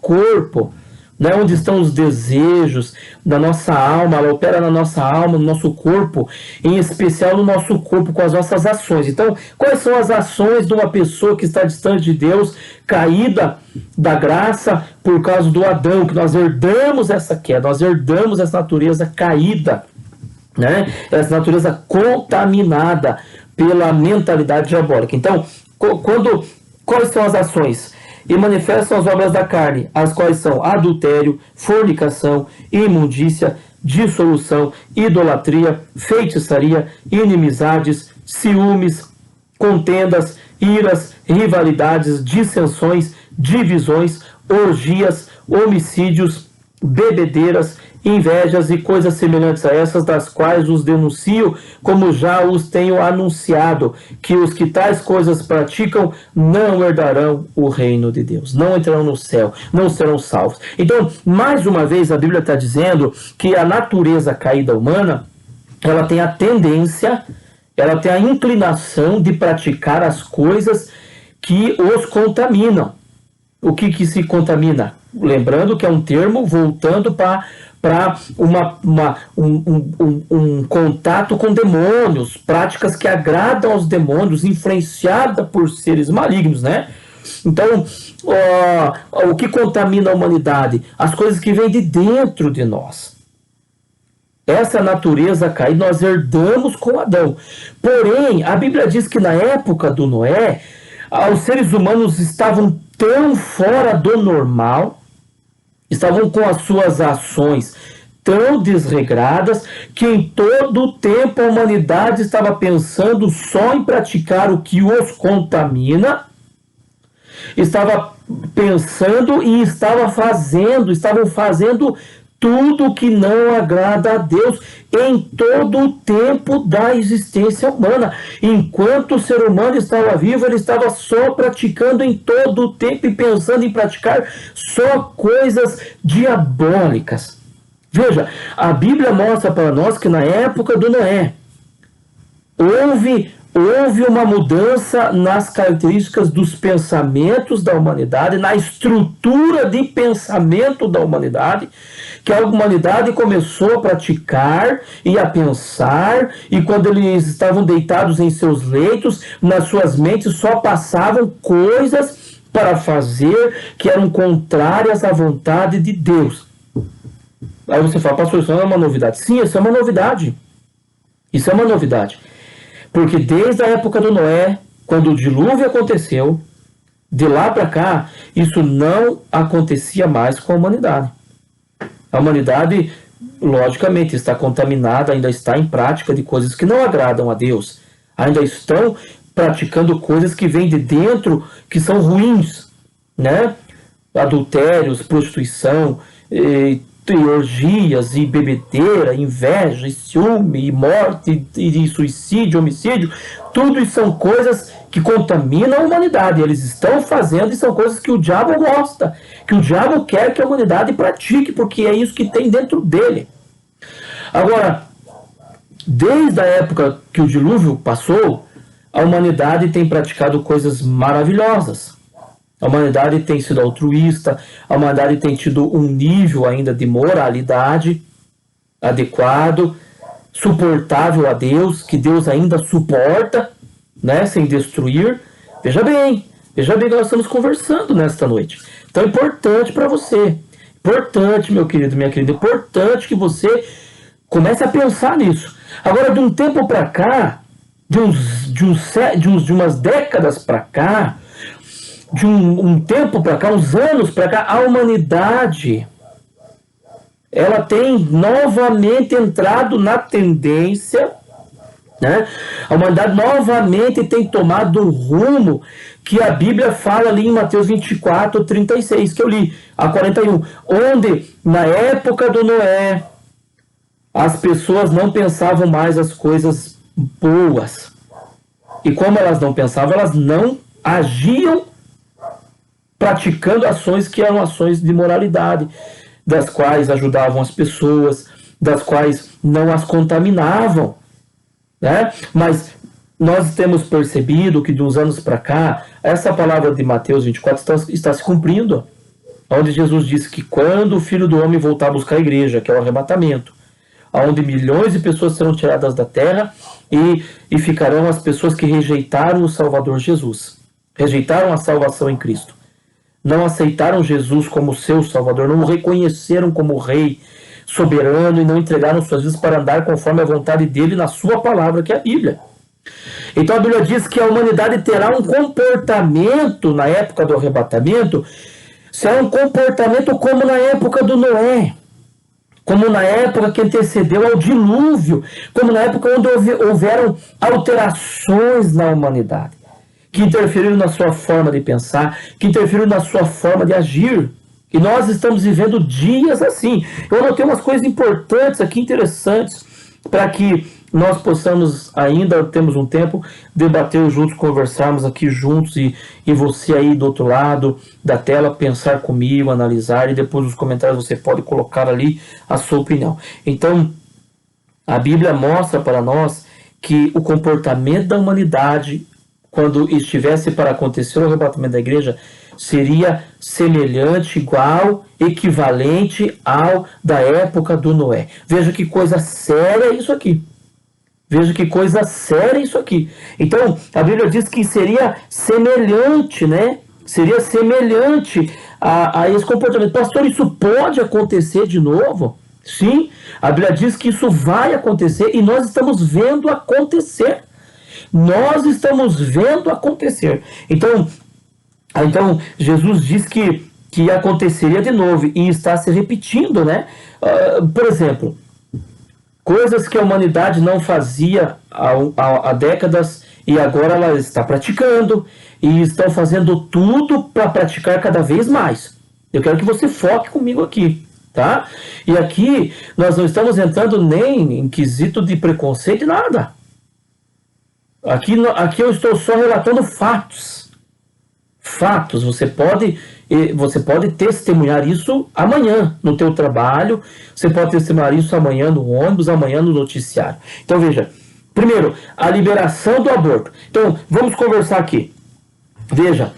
corpo, né? Onde estão os desejos da nossa alma, ela opera na nossa alma, no nosso corpo, em especial no nosso corpo com as nossas ações. Então, quais são as ações de uma pessoa que está distante de Deus, caída da graça por causa do Adão, que nós herdamos essa queda, nós herdamos essa natureza caída, né? Essa natureza contaminada pela mentalidade diabólica. Então, quais são as ações? E manifestam as obras da carne, as quais são adultério, fornicação, imundícia, dissolução, idolatria, feitiçaria, inimizades, ciúmes, contendas, iras, rivalidades, dissensões, divisões, orgias, homicídios, bebedeiras, invejas e coisas semelhantes a essas, das quais os denuncio, como já os tenho anunciado, que os que tais coisas praticam não herdarão o reino de Deus, não entrarão no céu, não serão salvos. Então, mais uma vez, a Bíblia está dizendo que a natureza caída humana, ela tem a tendência, ela tem a inclinação de praticar as coisas que os contaminam. O que se contamina? Lembrando que é um termo voltando para um contato com demônios, práticas que agradam aos demônios, influenciada por seres malignos, né? Então, o que contamina a humanidade? As coisas que vêm de dentro de nós. Essa natureza caída nós herdamos com Adão. Porém, a Bíblia diz que na época do Noé, os seres humanos estavam tão fora do normal, estavam com as suas ações tão desregradas, que em todo o tempo a humanidade estava pensando só em praticar o que os contamina, estava pensando e estavam fazendo tudo que não agrada a Deus em todo o tempo da existência humana. Enquanto o ser humano estava vivo, ele estava só praticando em todo o tempo e pensando em praticar só coisas diabólicas. Veja, a Bíblia mostra para nós que na época do Noé houve uma mudança nas características dos pensamentos da humanidade, na estrutura de pensamento da humanidade, que a humanidade começou a praticar e a pensar, e quando eles estavam deitados em seus leitos, nas suas mentes só passavam coisas para fazer que eram contrárias à vontade de Deus. Aí você fala: pastor, isso não é uma novidade? Sim, isso é uma novidade. Isso é uma novidade. Porque desde a época do Noé, quando o dilúvio aconteceu, de lá para cá, isso não acontecia mais com a humanidade. A humanidade, logicamente, está contaminada, ainda está em prática de coisas que não agradam a Deus. Ainda estão praticando coisas que vêm de dentro, que são ruins, né? Adultérios, prostituição, orgias e bebedeira, inveja, e ciúme, e morte, e suicídio, homicídio. Tudo isso são coisas que contaminam a humanidade. Eles estão fazendo e são coisas que o diabo gosta, que o diabo quer que a humanidade pratique, porque é isso que tem dentro dele. Agora, desde a época que o dilúvio passou, a humanidade tem praticado coisas maravilhosas. A humanidade tem sido altruísta, a humanidade tem tido um nível ainda de moralidade adequado, suportável a Deus, que Deus ainda suporta, né, sem destruir. Veja bem que nós estamos conversando nesta noite. Então é importante para você, importante, meu querido, minha querida, importante que você comece a pensar nisso. Agora, de um tempo para cá, de umas décadas para cá, de um tempo para cá, uns anos para cá, a humanidade, ela tem novamente entrado na tendência, né? A humanidade novamente tem tomado o rumo que a Bíblia fala ali em Mateus 24, 36, que eu li, a 41, onde na época do Noé, as pessoas não pensavam mais as coisas boas. E como elas não pensavam, elas não agiam praticando ações que eram ações de moralidade, das quais ajudavam as pessoas, das quais não as contaminavam, né? Mas nós temos percebido que de uns anos para cá, essa palavra de Mateus 24 está se cumprindo, onde Jesus disse que quando o Filho do Homem voltar a buscar a igreja, que é o arrebatamento, onde milhões de pessoas serão tiradas da terra e ficarão as pessoas que rejeitaram o Salvador Jesus, rejeitaram a salvação em Cristo, não aceitaram Jesus como seu Salvador, não o reconheceram como Rei soberano e não entregaram suas vidas para andar conforme a vontade dele na sua palavra, que é a Bíblia. Então a Bíblia diz que a humanidade terá um comportamento na época do arrebatamento, será um comportamento como na época do Noé, como na época que antecedeu ao dilúvio, como na época onde houveram alterações na humanidade, que interferiram na sua forma de pensar, que interferiram na sua forma de agir. E nós estamos vivendo dias assim. Eu anotei umas coisas importantes aqui, interessantes, para que nós possamos, ainda temos um tempo, debater juntos, conversarmos aqui juntos e você aí do outro lado da tela pensar comigo, analisar, e depois nos comentários você pode colocar ali a sua opinião. Então, a Bíblia mostra para nós que o comportamento da humanidade, quando estivesse para acontecer o arrebatamento da igreja, seria semelhante, igual, equivalente ao da época do Noé. Veja que coisa séria isso aqui. Veja que coisa séria isso aqui. Então, a Bíblia diz que seria semelhante, né? Seria semelhante a esse comportamento. Pastor, isso pode acontecer de novo? Sim, a Bíblia diz que isso vai acontecer e nós estamos vendo acontecer. Nós estamos vendo acontecer. Então Jesus diz que aconteceria de novo e está se repetindo, né? Por exemplo, coisas que a humanidade não fazia há décadas e agora ela está praticando e estão fazendo tudo para praticar cada vez mais. Eu quero que você foque comigo aqui, tá? E aqui nós não estamos entrando nem em quesito de preconceito e nada. Aqui eu estou só relatando fatos. Fatos, você pode testemunhar isso amanhã no teu trabalho, você pode testemunhar isso amanhã no ônibus, amanhã no noticiário. Então veja, primeiro, a liberação do aborto. Então, vamos conversar aqui. Veja,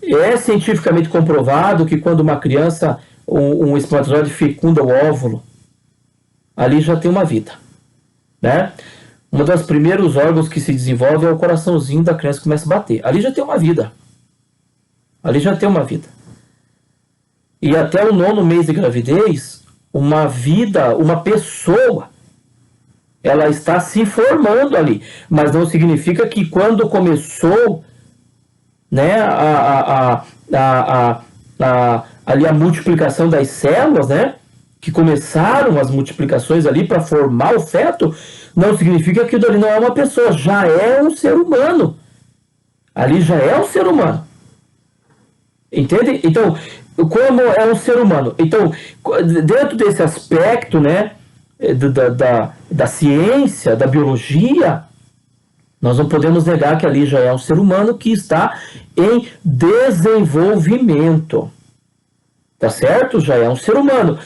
é cientificamente comprovado que quando uma criança, um espermatozoide fecunda o óvulo, ali já tem uma vida, né? Um dos primeiros órgãos que se desenvolve é o coraçãozinho da criança que começa a bater. Ali já tem uma vida. Ali já tem uma vida. E até o 9º mês de gravidez, uma vida, uma pessoa, ela está se formando ali. Mas não significa que quando começou, né, ali a multiplicação das células, né, que começaram as multiplicações ali para formar o feto, não significa que aquilo ali não é uma pessoa, já é um ser humano. Ali já é um ser humano. Entende? Então, como é um ser humano? Então, dentro desse aspecto, né, da ciência, da biologia, nós não podemos negar que ali já é um ser humano que está em desenvolvimento. Tá certo? Já é um ser humano.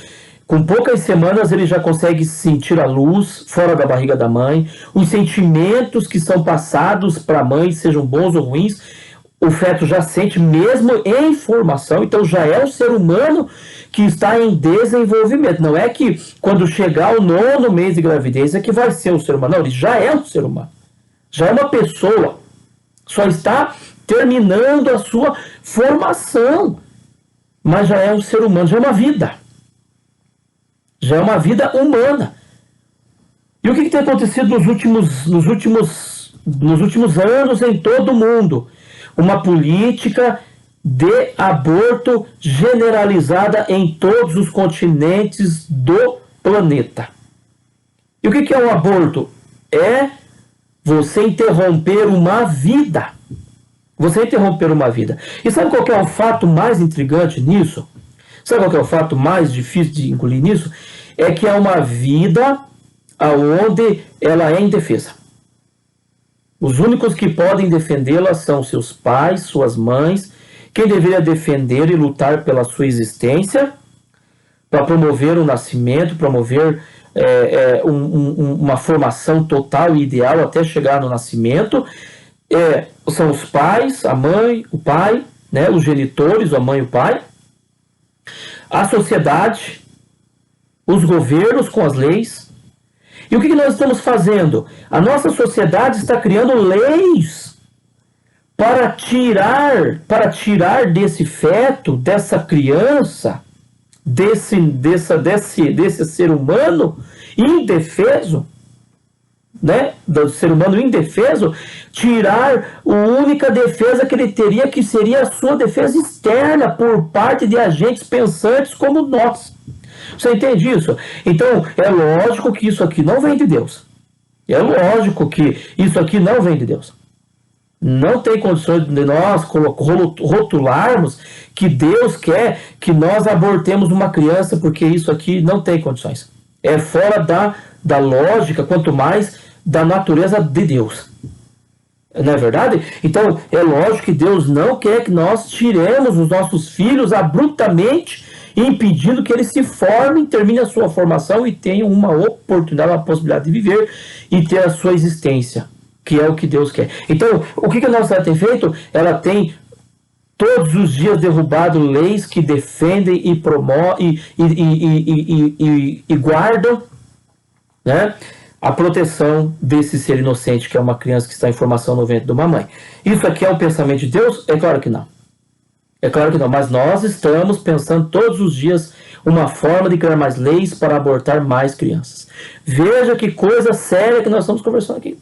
Com poucas semanas ele já consegue sentir a luz fora da barriga da mãe, os sentimentos que são passados para a mãe, sejam bons ou ruins, o feto já sente mesmo em formação, então já é um ser humano que está em desenvolvimento. Não é que quando chegar o 9º mês de gravidez é que vai ser um ser humano. Não, ele já é um ser humano. Já é uma pessoa. Só está terminando a sua formação. Mas já é um ser humano, já é uma vida. Já é uma vida humana. E o que tem acontecido nos últimos anos em todo o mundo? Uma política de aborto generalizada em todos os continentes do planeta. E o que é um aborto? É você interromper uma vida. Você interromper uma vida. E sabe qual que é o fato mais intrigante nisso? Sabe qual que é o fato mais difícil de engolir nisso? É que é uma vida onde ela é indefesa. Os únicos que podem defendê-la são seus pais, suas mães. Quem deveria defender e lutar pela sua existência, para promover o nascimento, promover uma formação total e ideal até chegar no nascimento, são os pais, a mãe, o pai, né, os genitores, a mãe e o pai, a sociedade, os governos com as leis. E o que nós estamos fazendo? A nossa sociedade está criando leis para tirar desse feto, dessa criança, desse ser humano indefeso, né, do ser humano indefeso, tirar a única defesa que ele teria, que seria a sua defesa externa por parte de agentes pensantes como nós. Você entende isso? Então, é lógico que isso aqui não vem de Deus. É lógico que isso aqui não vem de Deus. Não tem condições de nós rotularmos que Deus quer que nós abortemos uma criança, porque isso aqui não tem condições. É fora da lógica, quanto mais da natureza de Deus. Não é verdade? Então, é lógico que Deus não quer que nós tiremos os nossos filhos abruptamente, impedindo que eles se formem, terminem a sua formação e tenham uma oportunidade, uma possibilidade de viver e ter a sua existência, que é o que Deus quer. Então, o que a nossa sociedade tem feito? Ela tem todos os dias derrubado leis que defendem e promovem e guardam, né, a proteção desse ser inocente, que é uma criança que está em formação no ventre de uma mãe. Isso aqui é o pensamento de Deus? É claro que não. É claro que não, mas nós estamos pensando todos os dias uma forma de criar mais leis para abortar mais crianças. Veja que coisa séria que nós estamos conversando aqui.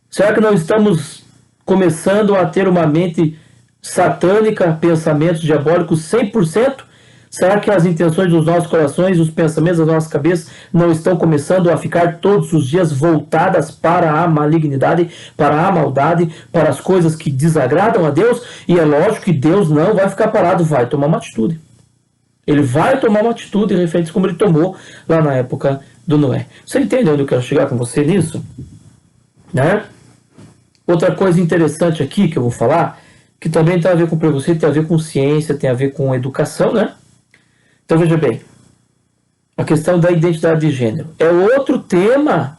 Será que não estamos começando a ter uma mente satânica, pensamentos diabólicos 100%? Será que as intenções dos nossos corações, os pensamentos das nossas cabeças não estão começando a ficar todos os dias voltadas para a malignidade, para a maldade, para as coisas que desagradam a Deus? E é lógico que Deus não vai ficar parado, vai tomar uma atitude. Ele vai tomar uma atitude referente como ele tomou lá na época do Noé. Você entende onde eu quero chegar com você nisso? Né? Outra coisa interessante aqui que eu vou falar, que também tem a ver com preconceito, tem a ver com ciência, tem a ver com educação, né? Então veja bem, a questão da identidade de gênero é outro tema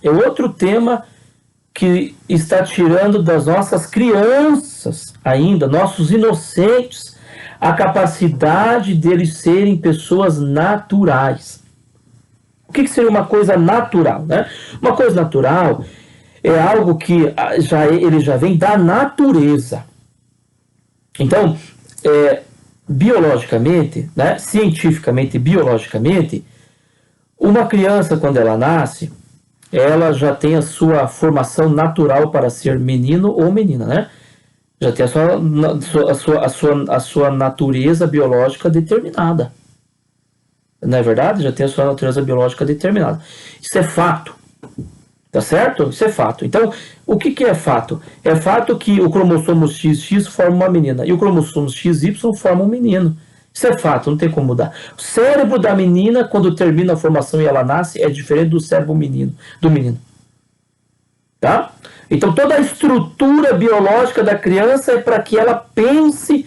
que está tirando das nossas crianças ainda, nossos inocentes, a capacidade deles serem pessoas naturais. O que seria uma coisa natural, né? Uma coisa natural é algo que ele já vem da natureza. Então, biologicamente, né, cientificamente e biologicamente, uma criança, quando ela nasce, ela já tem a sua formação natural para ser menino ou menina, né? Já tem a sua natureza biológica determinada. Não é verdade? Já tem a sua natureza biológica determinada. Isso é fato. Tá certo? Isso é fato. Então, o que é fato? É fato que o cromossomo XX forma uma menina e o cromossomo XY forma um menino. Isso é fato, não tem como mudar. O cérebro da menina, quando termina a formação e ela nasce, é diferente do cérebro do menino. Tá? Então, toda a estrutura biológica da criança é para que ela pense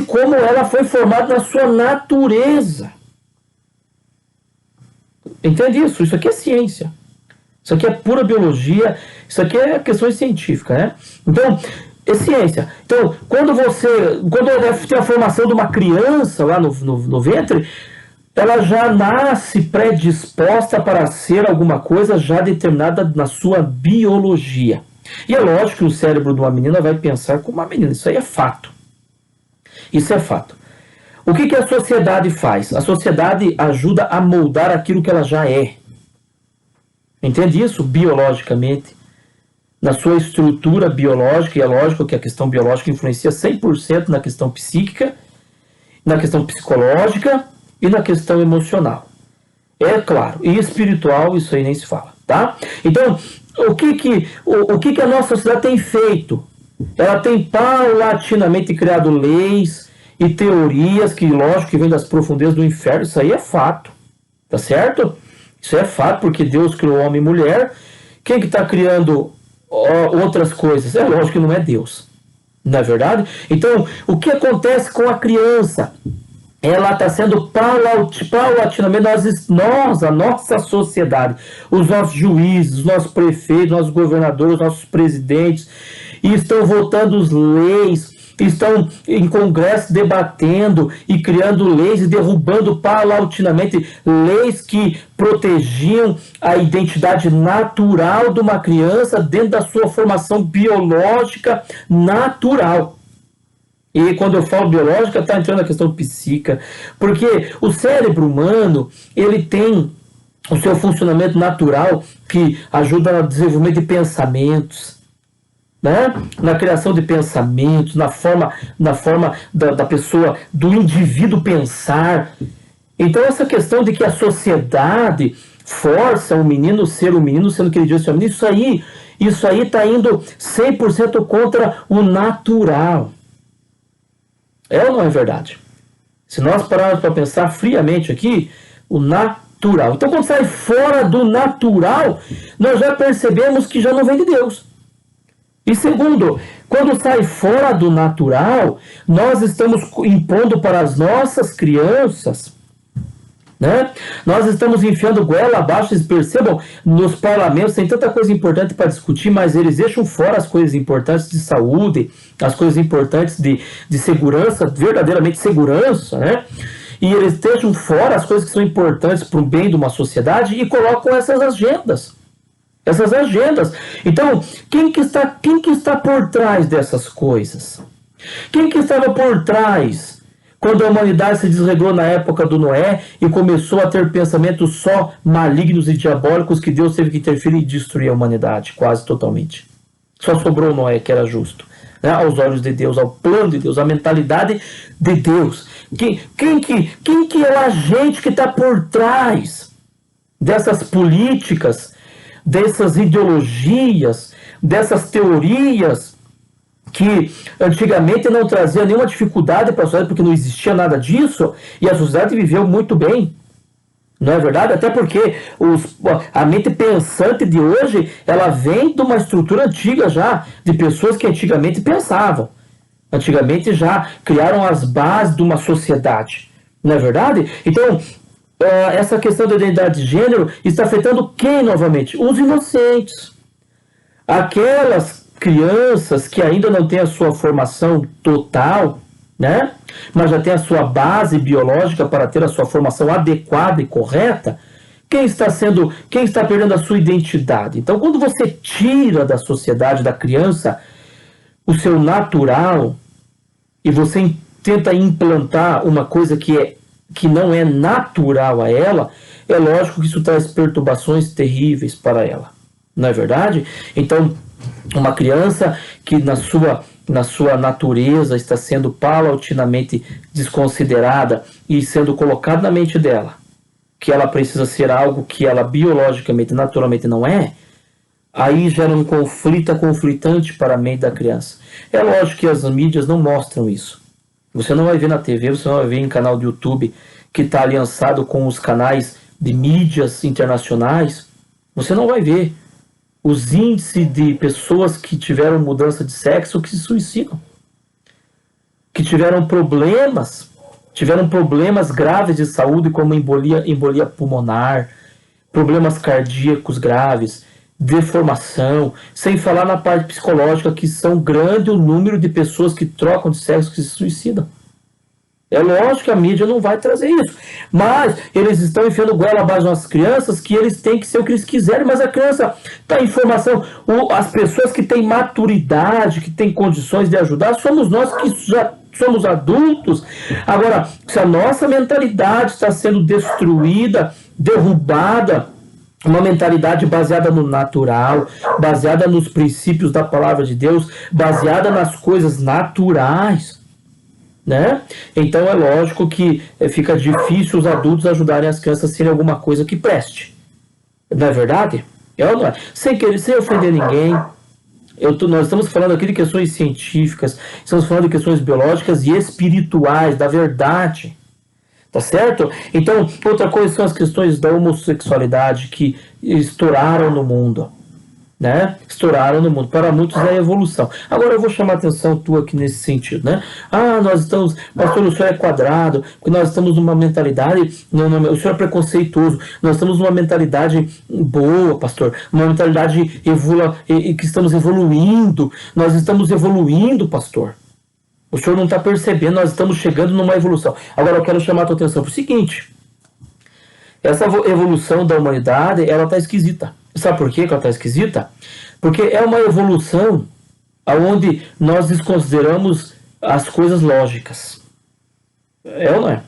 como ela foi formada na sua natureza. Entende isso? Isso aqui é ciência. Isso aqui é pura biologia. Isso aqui é questão científica, né? Então, é ciência. Então, quando tem a formação de uma criança lá no ventre, ela já nasce predisposta para ser alguma coisa já determinada na sua biologia. E é lógico que o cérebro de uma menina vai pensar como uma menina. Isso aí é fato. Isso é fato. O que a sociedade faz? A sociedade ajuda a moldar aquilo que ela já é. Entende isso? Biologicamente. Na sua estrutura biológica, e é lógico que a questão biológica influencia 100% na questão psíquica, na questão psicológica e na questão emocional. É claro. E espiritual, isso aí nem se fala. Tá? Então, o que a nossa sociedade tem feito? Ela tem paulatinamente criado leis e teorias que, lógico, que vêm das profundezas do inferno. Isso aí é fato, tá certo? Isso é fato, porque Deus criou homem e mulher, Quem que está criando outras coisas? É lógico que não é Deus, não é verdade? Então, o que acontece com a criança? Ela está sendo paulatinamente, a nossa sociedade, os nossos juízes, os nossos prefeitos, os nossos governadores, os nossos presidentes, e estão votando as leis, estão em congresso debatendo e criando leis e derrubando paulatinamente leis que protegiam a identidade natural de uma criança dentro da sua formação biológica natural. E quando eu falo biológica, está entrando a questão psíquica, porque o cérebro humano, ele tem o seu funcionamento natural que ajuda no desenvolvimento de pensamentos, né? Na criação de pensamentos, na forma da pessoa, do indivíduo pensar. Então essa questão de que a sociedade força o menino ser o menino, sendo que ele diz ser o menino, isso aí está indo 100% contra o natural. É ou não é verdade? Se nós pararmos para pensar friamente aqui, o natural. Então, quando sai fora do natural, nós já percebemos que já não vem de Deus. E segundo, quando sai fora do natural, nós estamos impondo para as nossas crianças, né? Nós estamos enfiando goela abaixo, vocês percebam, nos parlamentos tem tanta coisa importante para discutir, mas eles deixam fora as coisas importantes de saúde, as coisas importantes de segurança, verdadeiramente segurança, né? E eles deixam fora as coisas que são importantes para o bem de uma sociedade e colocam essas agendas. Então, quem que está por trás dessas coisas? Quem que estava por trás quando a humanidade se desregrou na época do Noé e começou a ter pensamentos só malignos e diabólicos que Deus teve que interferir e destruir a humanidade quase totalmente? Só sobrou Noé, que era justo, né? Aos olhos de Deus, ao plano de Deus, à mentalidade de Deus. Quem que é o agente que está por trás dessas políticas, dessas ideologias, dessas teorias que antigamente não trazia nenhuma dificuldade para a sociedade, porque não existia nada disso, e a sociedade viveu muito bem, não é verdade? Até porque a mente pensante de hoje, ela vem de uma estrutura antiga já, de pessoas que antigamente pensavam, antigamente já criaram as bases de uma sociedade, não é verdade? Então, essa questão da identidade de gênero está afetando quem novamente? Os inocentes, aquelas crianças que ainda não têm a sua formação total, né? Mas já tem a sua base biológica para ter a sua formação adequada e correta. Quem está perdendo a sua identidade? Então, quando você tira da sociedade, da criança, o seu natural e você tenta implantar uma coisa que não é natural a ela, é lógico que isso traz perturbações terríveis para ela, não é verdade? Então, uma criança que na sua natureza está sendo paulatinamente desconsiderada e sendo colocada na mente dela que ela precisa ser algo que ela biologicamente, naturalmente não é, aí gera um conflitante para a mente da criança. É lógico que as mídias não mostram isso. Você não vai ver na TV, você não vai ver em canal de YouTube que está aliançado com os canais de mídias internacionais. Você não vai ver os índices de pessoas que tiveram mudança de sexo que se suicidam, que tiveram problemas graves de saúde como embolia pulmonar, problemas cardíacos graves, deformação, sem falar na parte psicológica, que são grande o número de pessoas que trocam de sexo que se suicidam. É lógico que a mídia não vai trazer isso, mas eles estão enfiando goela abaixo nas crianças, que eles têm que ser o que eles quiserem, mas a criança está em formação. As pessoas que têm maturidade, que têm condições de ajudar, somos nós que já somos adultos. Agora, se a nossa mentalidade está sendo destruída, derrubada, uma mentalidade baseada no natural, baseada nos princípios da palavra de Deus, baseada nas coisas naturais, né? Então é lógico que fica difícil os adultos ajudarem as crianças a serem alguma coisa que preste. Não é verdade? Não é? Sem ofender ninguém. Nós estamos falando aqui de questões científicas, estamos falando de questões biológicas e espirituais, da verdade. Tá certo? Então, outra coisa são as questões da homossexualidade que estouraram no mundo. né, estouraram no mundo. Para muitos é a evolução. Agora eu vou chamar a atenção tua aqui nesse sentido, né? Nós estamos, pastor, o senhor é quadrado, porque nós estamos numa mentalidade, o senhor é preconceituoso, nós estamos numa mentalidade boa, pastor, uma mentalidade que estamos evoluindo, nós estamos evoluindo, pastor. O senhor não está percebendo, nós estamos chegando numa evolução. Agora eu quero chamar a tua atenção para o seguinte: essa evolução da humanidade, ela está esquisita. Sabe por que ela está esquisita? Porque é uma evolução onde nós desconsideramos as coisas lógicas. É ou não é?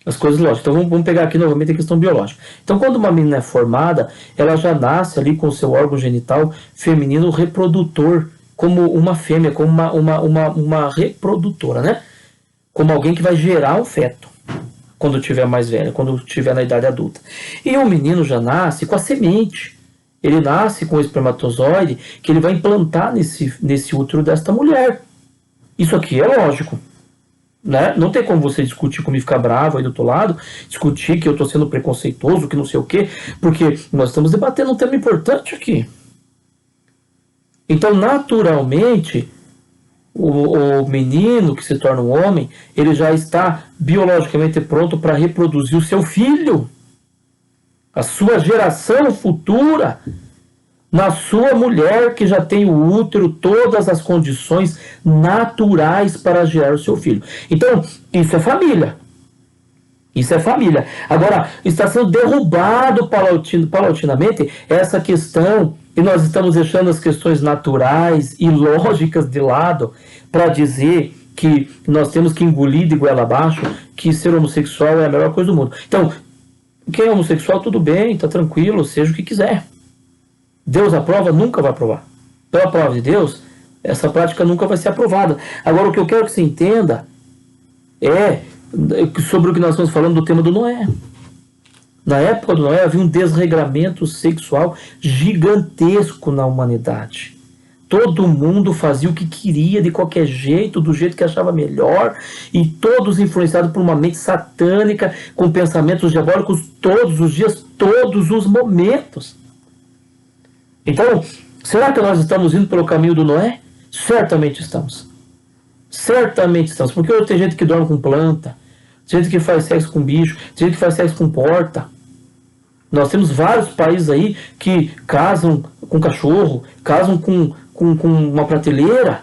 As coisas lógicas. Então vamos pegar aqui novamente a questão biológica. Então quando uma menina é formada, ela já nasce ali com o seu órgão genital feminino reprodutor, como uma fêmea, como uma reprodutora, né? Como alguém que vai gerar um feto quando tiver mais velha, quando tiver na idade adulta. E o menino já nasce com a semente. Ele nasce com o espermatozoide que ele vai implantar nesse útero desta mulher. Isso aqui é lógico, né? Não tem como você discutir comigo, ficar bravo aí do outro lado, discutir que eu estou sendo preconceituoso, que não sei o quê, porque nós estamos debatendo um tema importante aqui. Então, naturalmente, o menino que se torna um homem, ele já está biologicamente pronto para reproduzir o seu filho, a sua geração futura, na sua mulher que já tem o útero, todas as condições naturais para gerar o seu filho. Então, isso é família. Isso é família. Agora, está sendo derrubado paulatinamente essa questão, e nós estamos deixando as questões naturais e lógicas de lado para dizer que nós temos que engolir de goela abaixo que ser homossexual é a melhor coisa do mundo. Então, quem é homossexual, tudo bem, está tranquilo, seja o que quiser. Deus aprova? Nunca vai aprovar. Pela palavra de Deus, essa prática nunca vai ser aprovada. Agora, o que eu quero que você entenda é sobre o que nós estamos falando do tema do Noé. Na época do Noé havia um desregramento sexual gigantesco na humanidade. Todo mundo fazia o que queria, de qualquer jeito, do jeito que achava melhor, e todos influenciados por uma mente satânica, com pensamentos diabólicos todos os dias, todos os momentos. Então, será que nós estamos indo pelo caminho do Noé? Certamente estamos. Certamente estamos. Porque hoje tem gente que dorme com planta, tem gente que faz sexo com bicho, tem gente que faz sexo com porta. Nós temos vários países aí que casam com cachorro, casam com uma prateleira.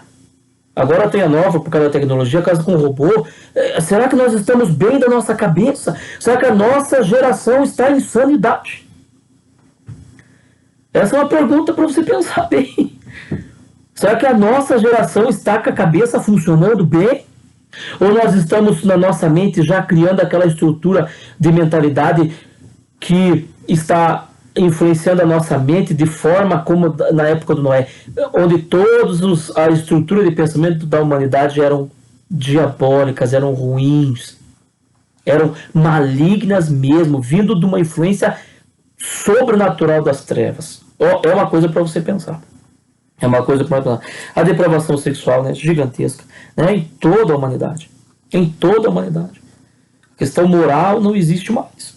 Agora tem a nova, por causa da tecnologia, casa com robô. Será que nós estamos bem da nossa cabeça? Será que a nossa geração está em sanidade? Essa é uma pergunta para você pensar bem. Será que a nossa geração está com a cabeça funcionando bem? Ou nós estamos na nossa mente já criando aquela estrutura de mentalidade que está influenciando a nossa mente de forma como na época do Noé, onde a estrutura de pensamento da humanidade eram diabólicas, eram ruins, eram malignas mesmo, vindo de uma influência sobrenatural das trevas. É uma coisa para você pensar. É uma coisa para pensar. A depravação sexual, né, gigantesca, né, em toda a humanidade. Em toda a humanidade. A questão moral não existe mais.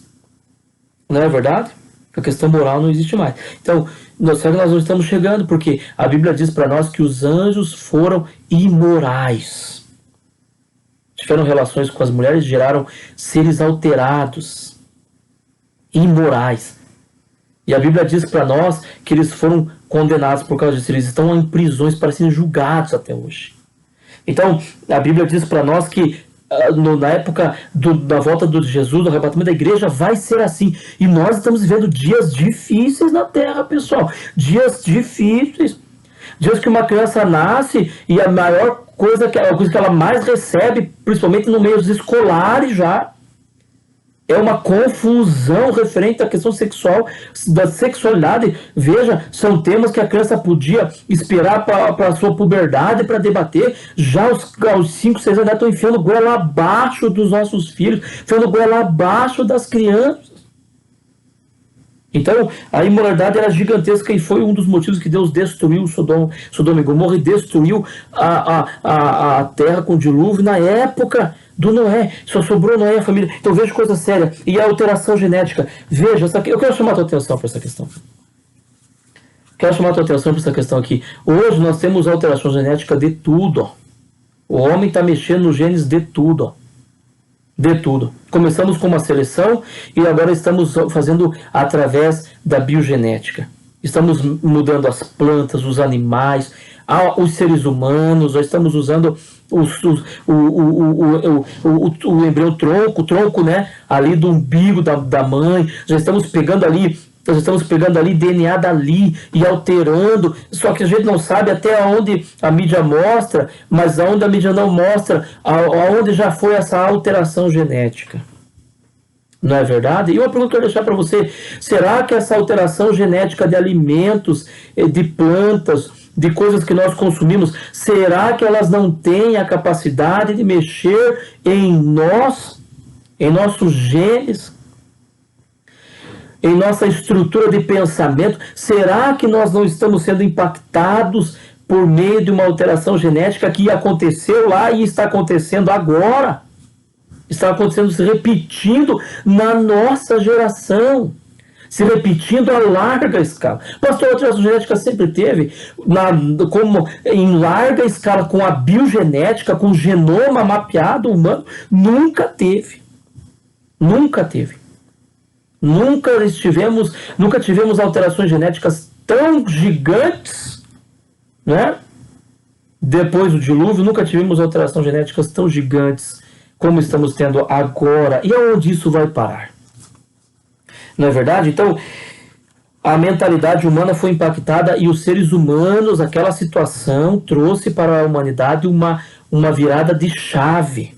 Não é verdade? A questão moral não existe mais. Então, nós não estamos chegando, porque a Bíblia diz para nós que os anjos foram imorais. Tiveram relações com as mulheres, geraram seres alterados, imorais. E a Bíblia diz para nós que eles foram condenados por causa disso. Eles estão em prisões para serem julgados até hoje. Então, a Bíblia diz para nós que na época da volta de Jesus, do arrebatamento da igreja, vai ser assim. E nós estamos vivendo dias difíceis na Terra, pessoal. Dias difíceis. Dias que uma criança nasce e a maior coisa, a coisa que ela mais recebe, principalmente no meio escolares já, é uma confusão referente à questão sexual, da sexualidade. Veja, são temas que a criança podia esperar para a sua puberdade para debater. Já aos 5, 6 anos estão enfiando goela abaixo dos nossos filhos, enfiando goela abaixo das crianças. Então, a imoralidade era gigantesca e foi um dos motivos que Deus destruiu Sodoma e Gomorra e destruiu a terra com dilúvio na época do Noé. Só sobrou Noé e a família. Então veja coisa séria. E a alteração genética. Veja, eu quero chamar a tua atenção para essa questão. Quero chamar a tua atenção para essa questão aqui. Hoje nós temos alteração genética de tudo. Ó. O homem está mexendo nos genes de tudo. Ó. De tudo. Começamos com uma seleção e agora estamos fazendo através da biogenética. Estamos mudando as plantas, os animais, os seres humanos, já estamos usando o embrião tronco, né, ali do umbigo da mãe, já estamos pegando ali DNA dali e alterando, só que a gente não sabe até onde a mídia mostra, mas aonde a mídia não mostra, aonde já foi essa alteração genética. Não é verdade? E uma pergunta que eu quero deixar para você: será que essa alteração genética de alimentos, de plantas, de coisas que nós consumimos, será que elas não têm a capacidade de mexer em nós, em nossos genes, em nossa estrutura de pensamento? Será que nós não estamos sendo impactados por meio de uma alteração genética que aconteceu lá e está acontecendo agora? Está acontecendo, se repetindo na nossa geração, se repetindo a larga escala. Pastor, a alteração genética sempre teve, como em larga escala, com a biogenética, com o genoma mapeado humano, nunca teve. Nunca teve. Nunca tivemos alterações genéticas tão gigantes, né? Depois do dilúvio, nunca tivemos alterações genéticas tão gigantes como estamos tendo agora. E aonde isso vai parar? Não é verdade? Então, a mentalidade humana foi impactada e os seres humanos, aquela situação, trouxe para a humanidade uma virada de chave.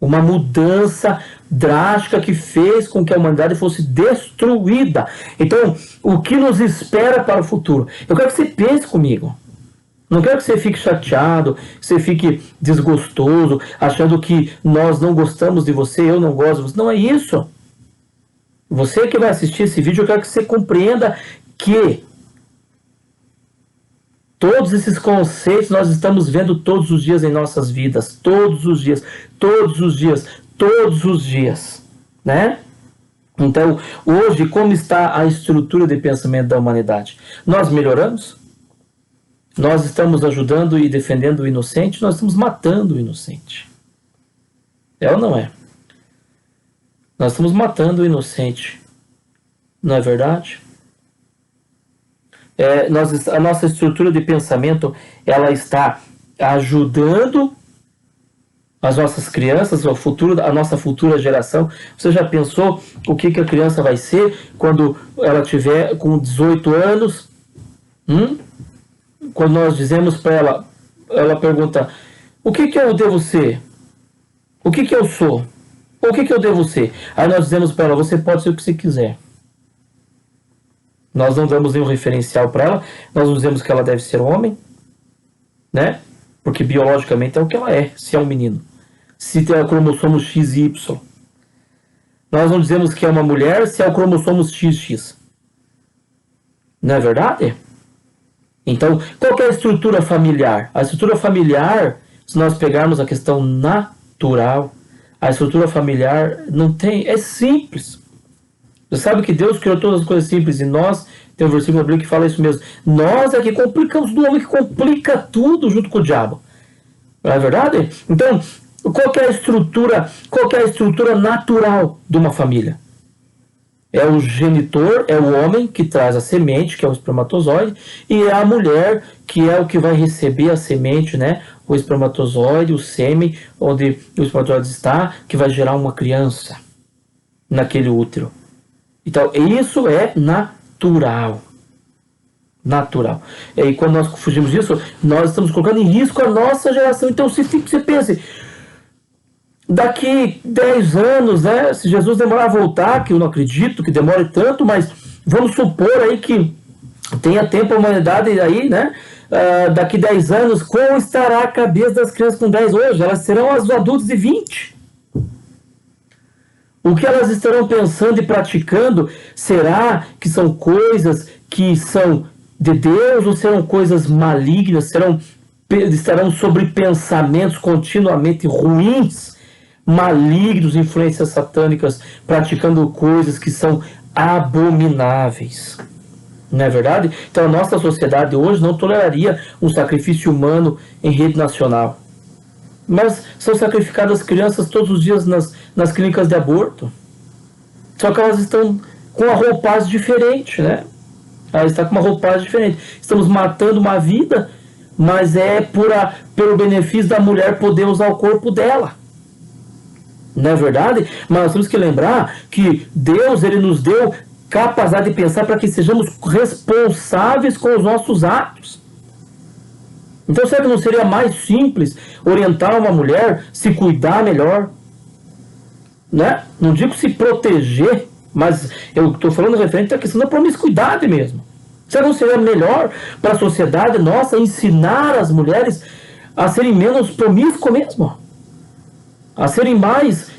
Uma mudança drástica que fez com que a humanidade fosse destruída. Então, o que nos espera para o futuro? Eu quero que você pense comigo. Não quero que você fique chateado, que você fique desgostoso, achando que nós não gostamos de você, eu não gosto de você. Não é isso. Você que vai assistir esse vídeo, eu quero que você compreenda que todos esses conceitos nós estamos vendo todos os dias em nossas vidas. Todos os dias. Todos os dias. Todos os dias. Né? Então, hoje, como está a estrutura de pensamento da humanidade? Nós melhoramos? Nós estamos ajudando e defendendo o inocente, nós estamos matando o inocente. É ou não é? Nós estamos matando o inocente. Não é verdade? A nossa estrutura de pensamento, ela está ajudando as nossas crianças, a nossa futura geração. Você já pensou o que a criança vai ser quando ela tiver com 18 anos? Quando nós dizemos para ela, ela pergunta: o que eu devo ser? O que eu sou? O que eu devo ser? Aí nós dizemos para ela: você pode ser o que você quiser. Nós não damos nenhum referencial para ela, nós não dizemos que ela deve ser homem, né? Porque biologicamente é o que ela é, se é um menino. Se tem o cromossomo X e Y. Nós não dizemos que é uma mulher, se é o cromossomo XX. Não é verdade? Então, qual que é a estrutura familiar? A estrutura familiar, se nós pegarmos a questão natural, a estrutura familiar não tem, é simples. Você sabe que Deus criou todas as coisas simples e nós, tem um versículo na Bíblia que fala isso mesmo, nós é que complicamos, do homem que complica tudo junto com o diabo. Não é verdade? Então, qual que é a estrutura natural de uma família? É o genitor, é o homem que traz a semente, que é o espermatozoide, e é a mulher, que é o que vai receber a semente, né? O espermatozoide, o sêmen, onde o espermatozoide está, que vai gerar uma criança naquele útero. Então, isso é natural. Natural. E quando nós fugimos disso, nós estamos colocando em risco a nossa geração. Então, você pense, daqui 10 anos, né, se Jesus demorar a voltar, que eu não acredito que demore tanto, mas vamos supor aí que tenha tempo a humanidade aí, né, daqui 10 anos, como estará a cabeça das crianças com 10 hoje? Elas serão as adultos de 20. O que elas estarão pensando e praticando, será que são coisas que são de Deus ou serão coisas malignas, estarão sobre pensamentos continuamente ruins, malignos, influências satânicas, praticando coisas que são abomináveis. Não é verdade? Então a nossa sociedade hoje não toleraria um sacrifício humano em rede nacional. Mas são sacrificadas crianças todos os dias nas clínicas de aborto. Só que elas estão com uma roupagem diferente, né? Ela está com uma roupagem diferente. Estamos matando uma vida, mas é pelo benefício da mulher poder usar o corpo dela. Não é verdade? Mas nós temos que lembrar que Deus, ele nos deu capacidade de pensar para que sejamos responsáveis com os nossos atos. Então, será que não seria mais simples orientar uma mulher se cuidar melhor? Né? Não digo se proteger, mas eu estou falando referente à questão da promiscuidade mesmo. Será que não seria melhor para a sociedade nossa ensinar as mulheres a serem menos promíscuas mesmo? A serem mais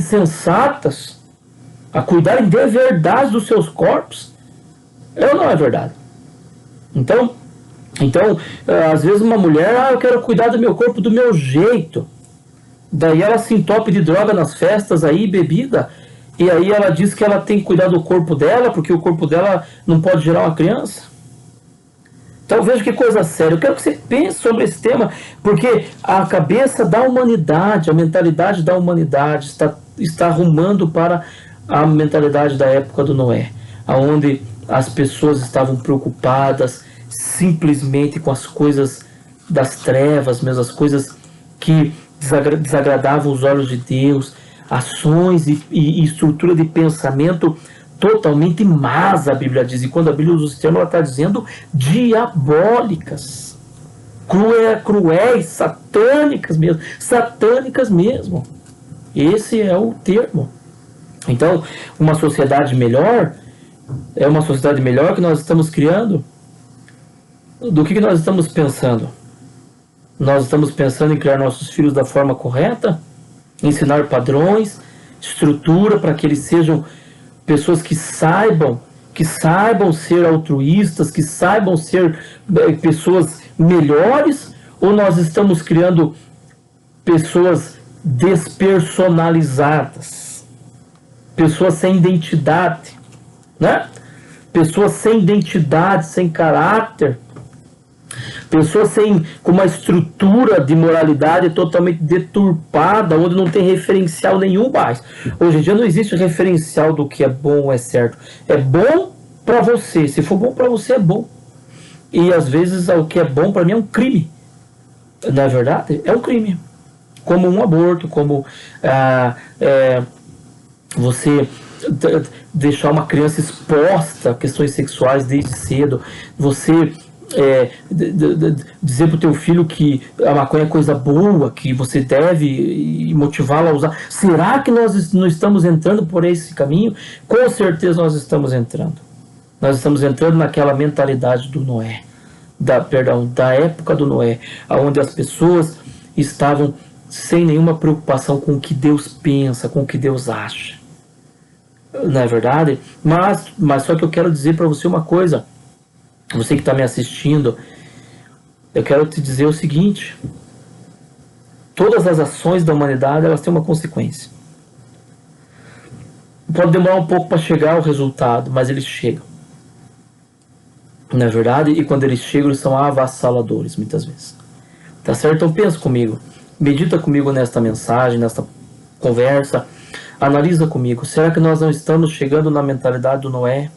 sensatas, a cuidarem de verdade dos seus corpos? Ou não é verdade? Então, às vezes uma mulher, eu quero cuidar do meu corpo do meu jeito. Daí ela se entope de droga nas festas aí, bebida, e aí ela diz que ela tem que cuidar do corpo dela, porque o corpo dela não pode gerar uma criança. Então veja que coisa séria. Eu quero que você pense sobre esse tema, porque a cabeça da humanidade, a mentalidade da humanidade está arrumando para a mentalidade da época do Noé, onde as pessoas estavam preocupadas simplesmente com as coisas das trevas, mesmo as coisas que desagradavam os olhos de Deus, ações e estrutura de pensamento totalmente más, a Bíblia diz. E quando a Bíblia usa esse termo, ela está dizendo diabólicas, cruéis, satânicas mesmo. Esse é o termo. Então, uma sociedade melhor é uma sociedade melhor que nós estamos criando. Do que nós estamos pensando? Nós estamos pensando em criar nossos filhos da forma correta, ensinar padrões, estrutura para que eles sejam pessoas que saibam ser altruístas, que saibam ser pessoas melhores, ou nós estamos criando pessoas despersonalizadas, pessoas sem identidade, né? Pessoas sem identidade, sem caráter, pessoas com uma estrutura de moralidade totalmente deturpada, onde não tem referencial nenhum mais. Hoje em dia não existe referencial do que é bom ou é certo. É bom para você. Se for bom para você, é bom. E às vezes o que é bom para mim é um crime. Não é verdade? É um crime. Como um aborto, como você deixar uma criança exposta a questões sexuais desde cedo, você dizer para o teu filho que a maconha é coisa boa, que você deve motivá-lo a usar. Será que nós não estamos entrando por esse caminho? Com certeza nós estamos entrando. Nós estamos entrando naquela mentalidade do Noé, da época do Noé, onde as pessoas estavam sem nenhuma preocupação com o que Deus pensa, com o que Deus acha. Não é verdade? Mas só que eu quero dizer para você uma coisa. Você que está me assistindo, eu quero te dizer o seguinte: todas as ações da humanidade, elas têm uma consequência. Pode demorar um pouco para chegar ao resultado, mas eles chegam. Não é verdade? E quando eles chegam, eles são avassaladores, muitas vezes. Tá certo? Então pensa comigo, medita comigo nesta mensagem, nesta conversa, analisa comigo. Será que nós não estamos chegando na mentalidade do Noé?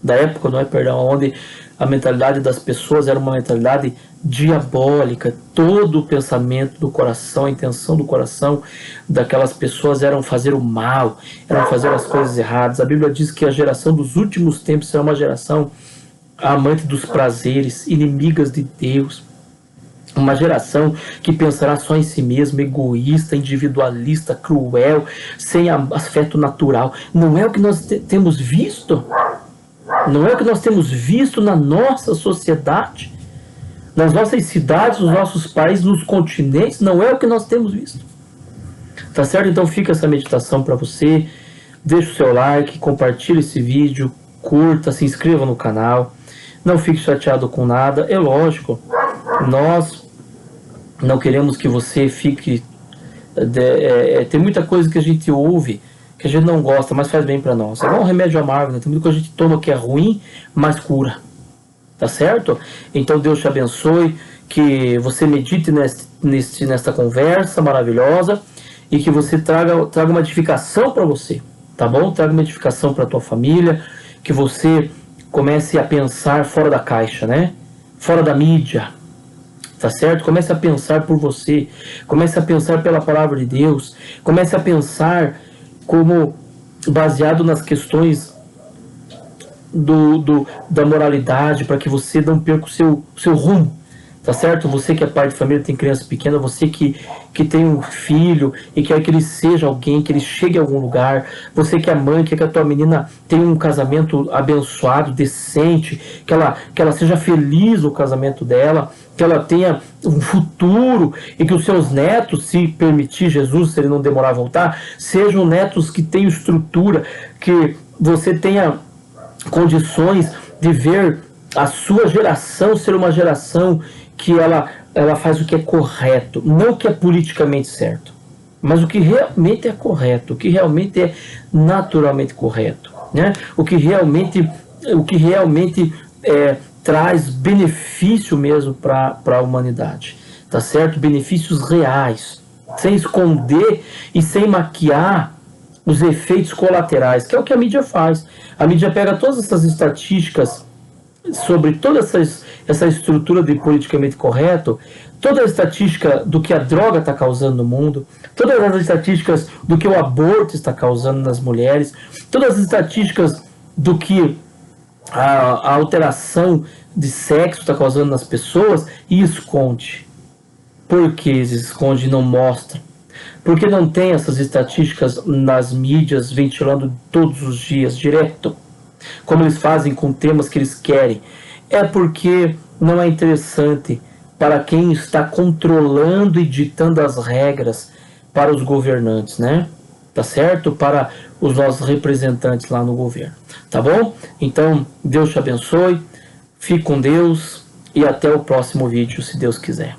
Da época do Noé, perdão, onde a mentalidade das pessoas era uma mentalidade diabólica. Todo o pensamento do coração, a intenção do coração daquelas pessoas eram fazer o mal, eram fazer as coisas erradas. A Bíblia diz que a geração dos últimos tempos será uma geração amante dos prazeres, inimigas de Deus. Uma geração que pensará só em si mesma, egoísta, individualista, cruel, sem afeto natural. Não é o que nós temos visto? Não é o que nós temos visto na nossa sociedade, nas nossas cidades, nos nossos países, nos continentes? Não é o que nós temos visto. Tá certo? Então fica essa meditação para você. Deixa o seu like, compartilhe esse vídeo, curta, se inscreva no canal. Não fique chateado com nada. É lógico, nós não queremos que você fique... tem muita coisa que a gente ouve, que a gente não gosta, mas faz bem para nós. É igual um remédio amargo, né? Tem muita coisa que a gente toma que é ruim, mas cura. Tá certo? Então Deus te abençoe, que você medite nesta conversa maravilhosa e que você traga uma edificação para você, tá bom? Traga uma edificação para tua família, que você comece a pensar fora da caixa, né? Fora da mídia, tá certo? Comece a pensar por você, comece a pensar pela palavra de Deus, comece a pensar como baseado nas questões da moralidade, para que você não perca o seu rumo, tá certo? Você que é pai de família, tem criança pequena, você que tem um filho e quer que ele seja alguém, que ele chegue a algum lugar, você que é mãe, quer que a tua menina tenha um casamento abençoado, decente, que ela seja feliz no casamento dela, que ela tenha um futuro e que os seus netos, se permitir Jesus, se ele não demorar a voltar, sejam netos que tenham estrutura, que você tenha condições de ver a sua geração ser uma geração que ela faz o que é correto, não o que é politicamente certo, mas o que realmente é correto, o que realmente é naturalmente correto, né? O que realmente traz benefício mesmo para a humanidade, tá certo? Benefícios reais, sem esconder e sem maquiar os efeitos colaterais, que é o que a mídia faz. A mídia pega todas essas estatísticas sobre toda essa estrutura de politicamente correto, toda a estatística do que a droga está causando no mundo, todas as estatísticas do que o aborto está causando nas mulheres, todas as estatísticas do que a alteração de sexo está causando nas pessoas, e esconde. Por que esconde e não mostra? Porque não tem essas estatísticas nas mídias ventilando todos os dias, direto, como eles fazem com temas que eles querem. É porque não é interessante para quem está controlando e ditando as regras para os governantes, né? Tá certo? Para os nossos representantes lá no governo. Tá bom? Então, Deus te abençoe, fique com Deus e até o próximo vídeo, se Deus quiser.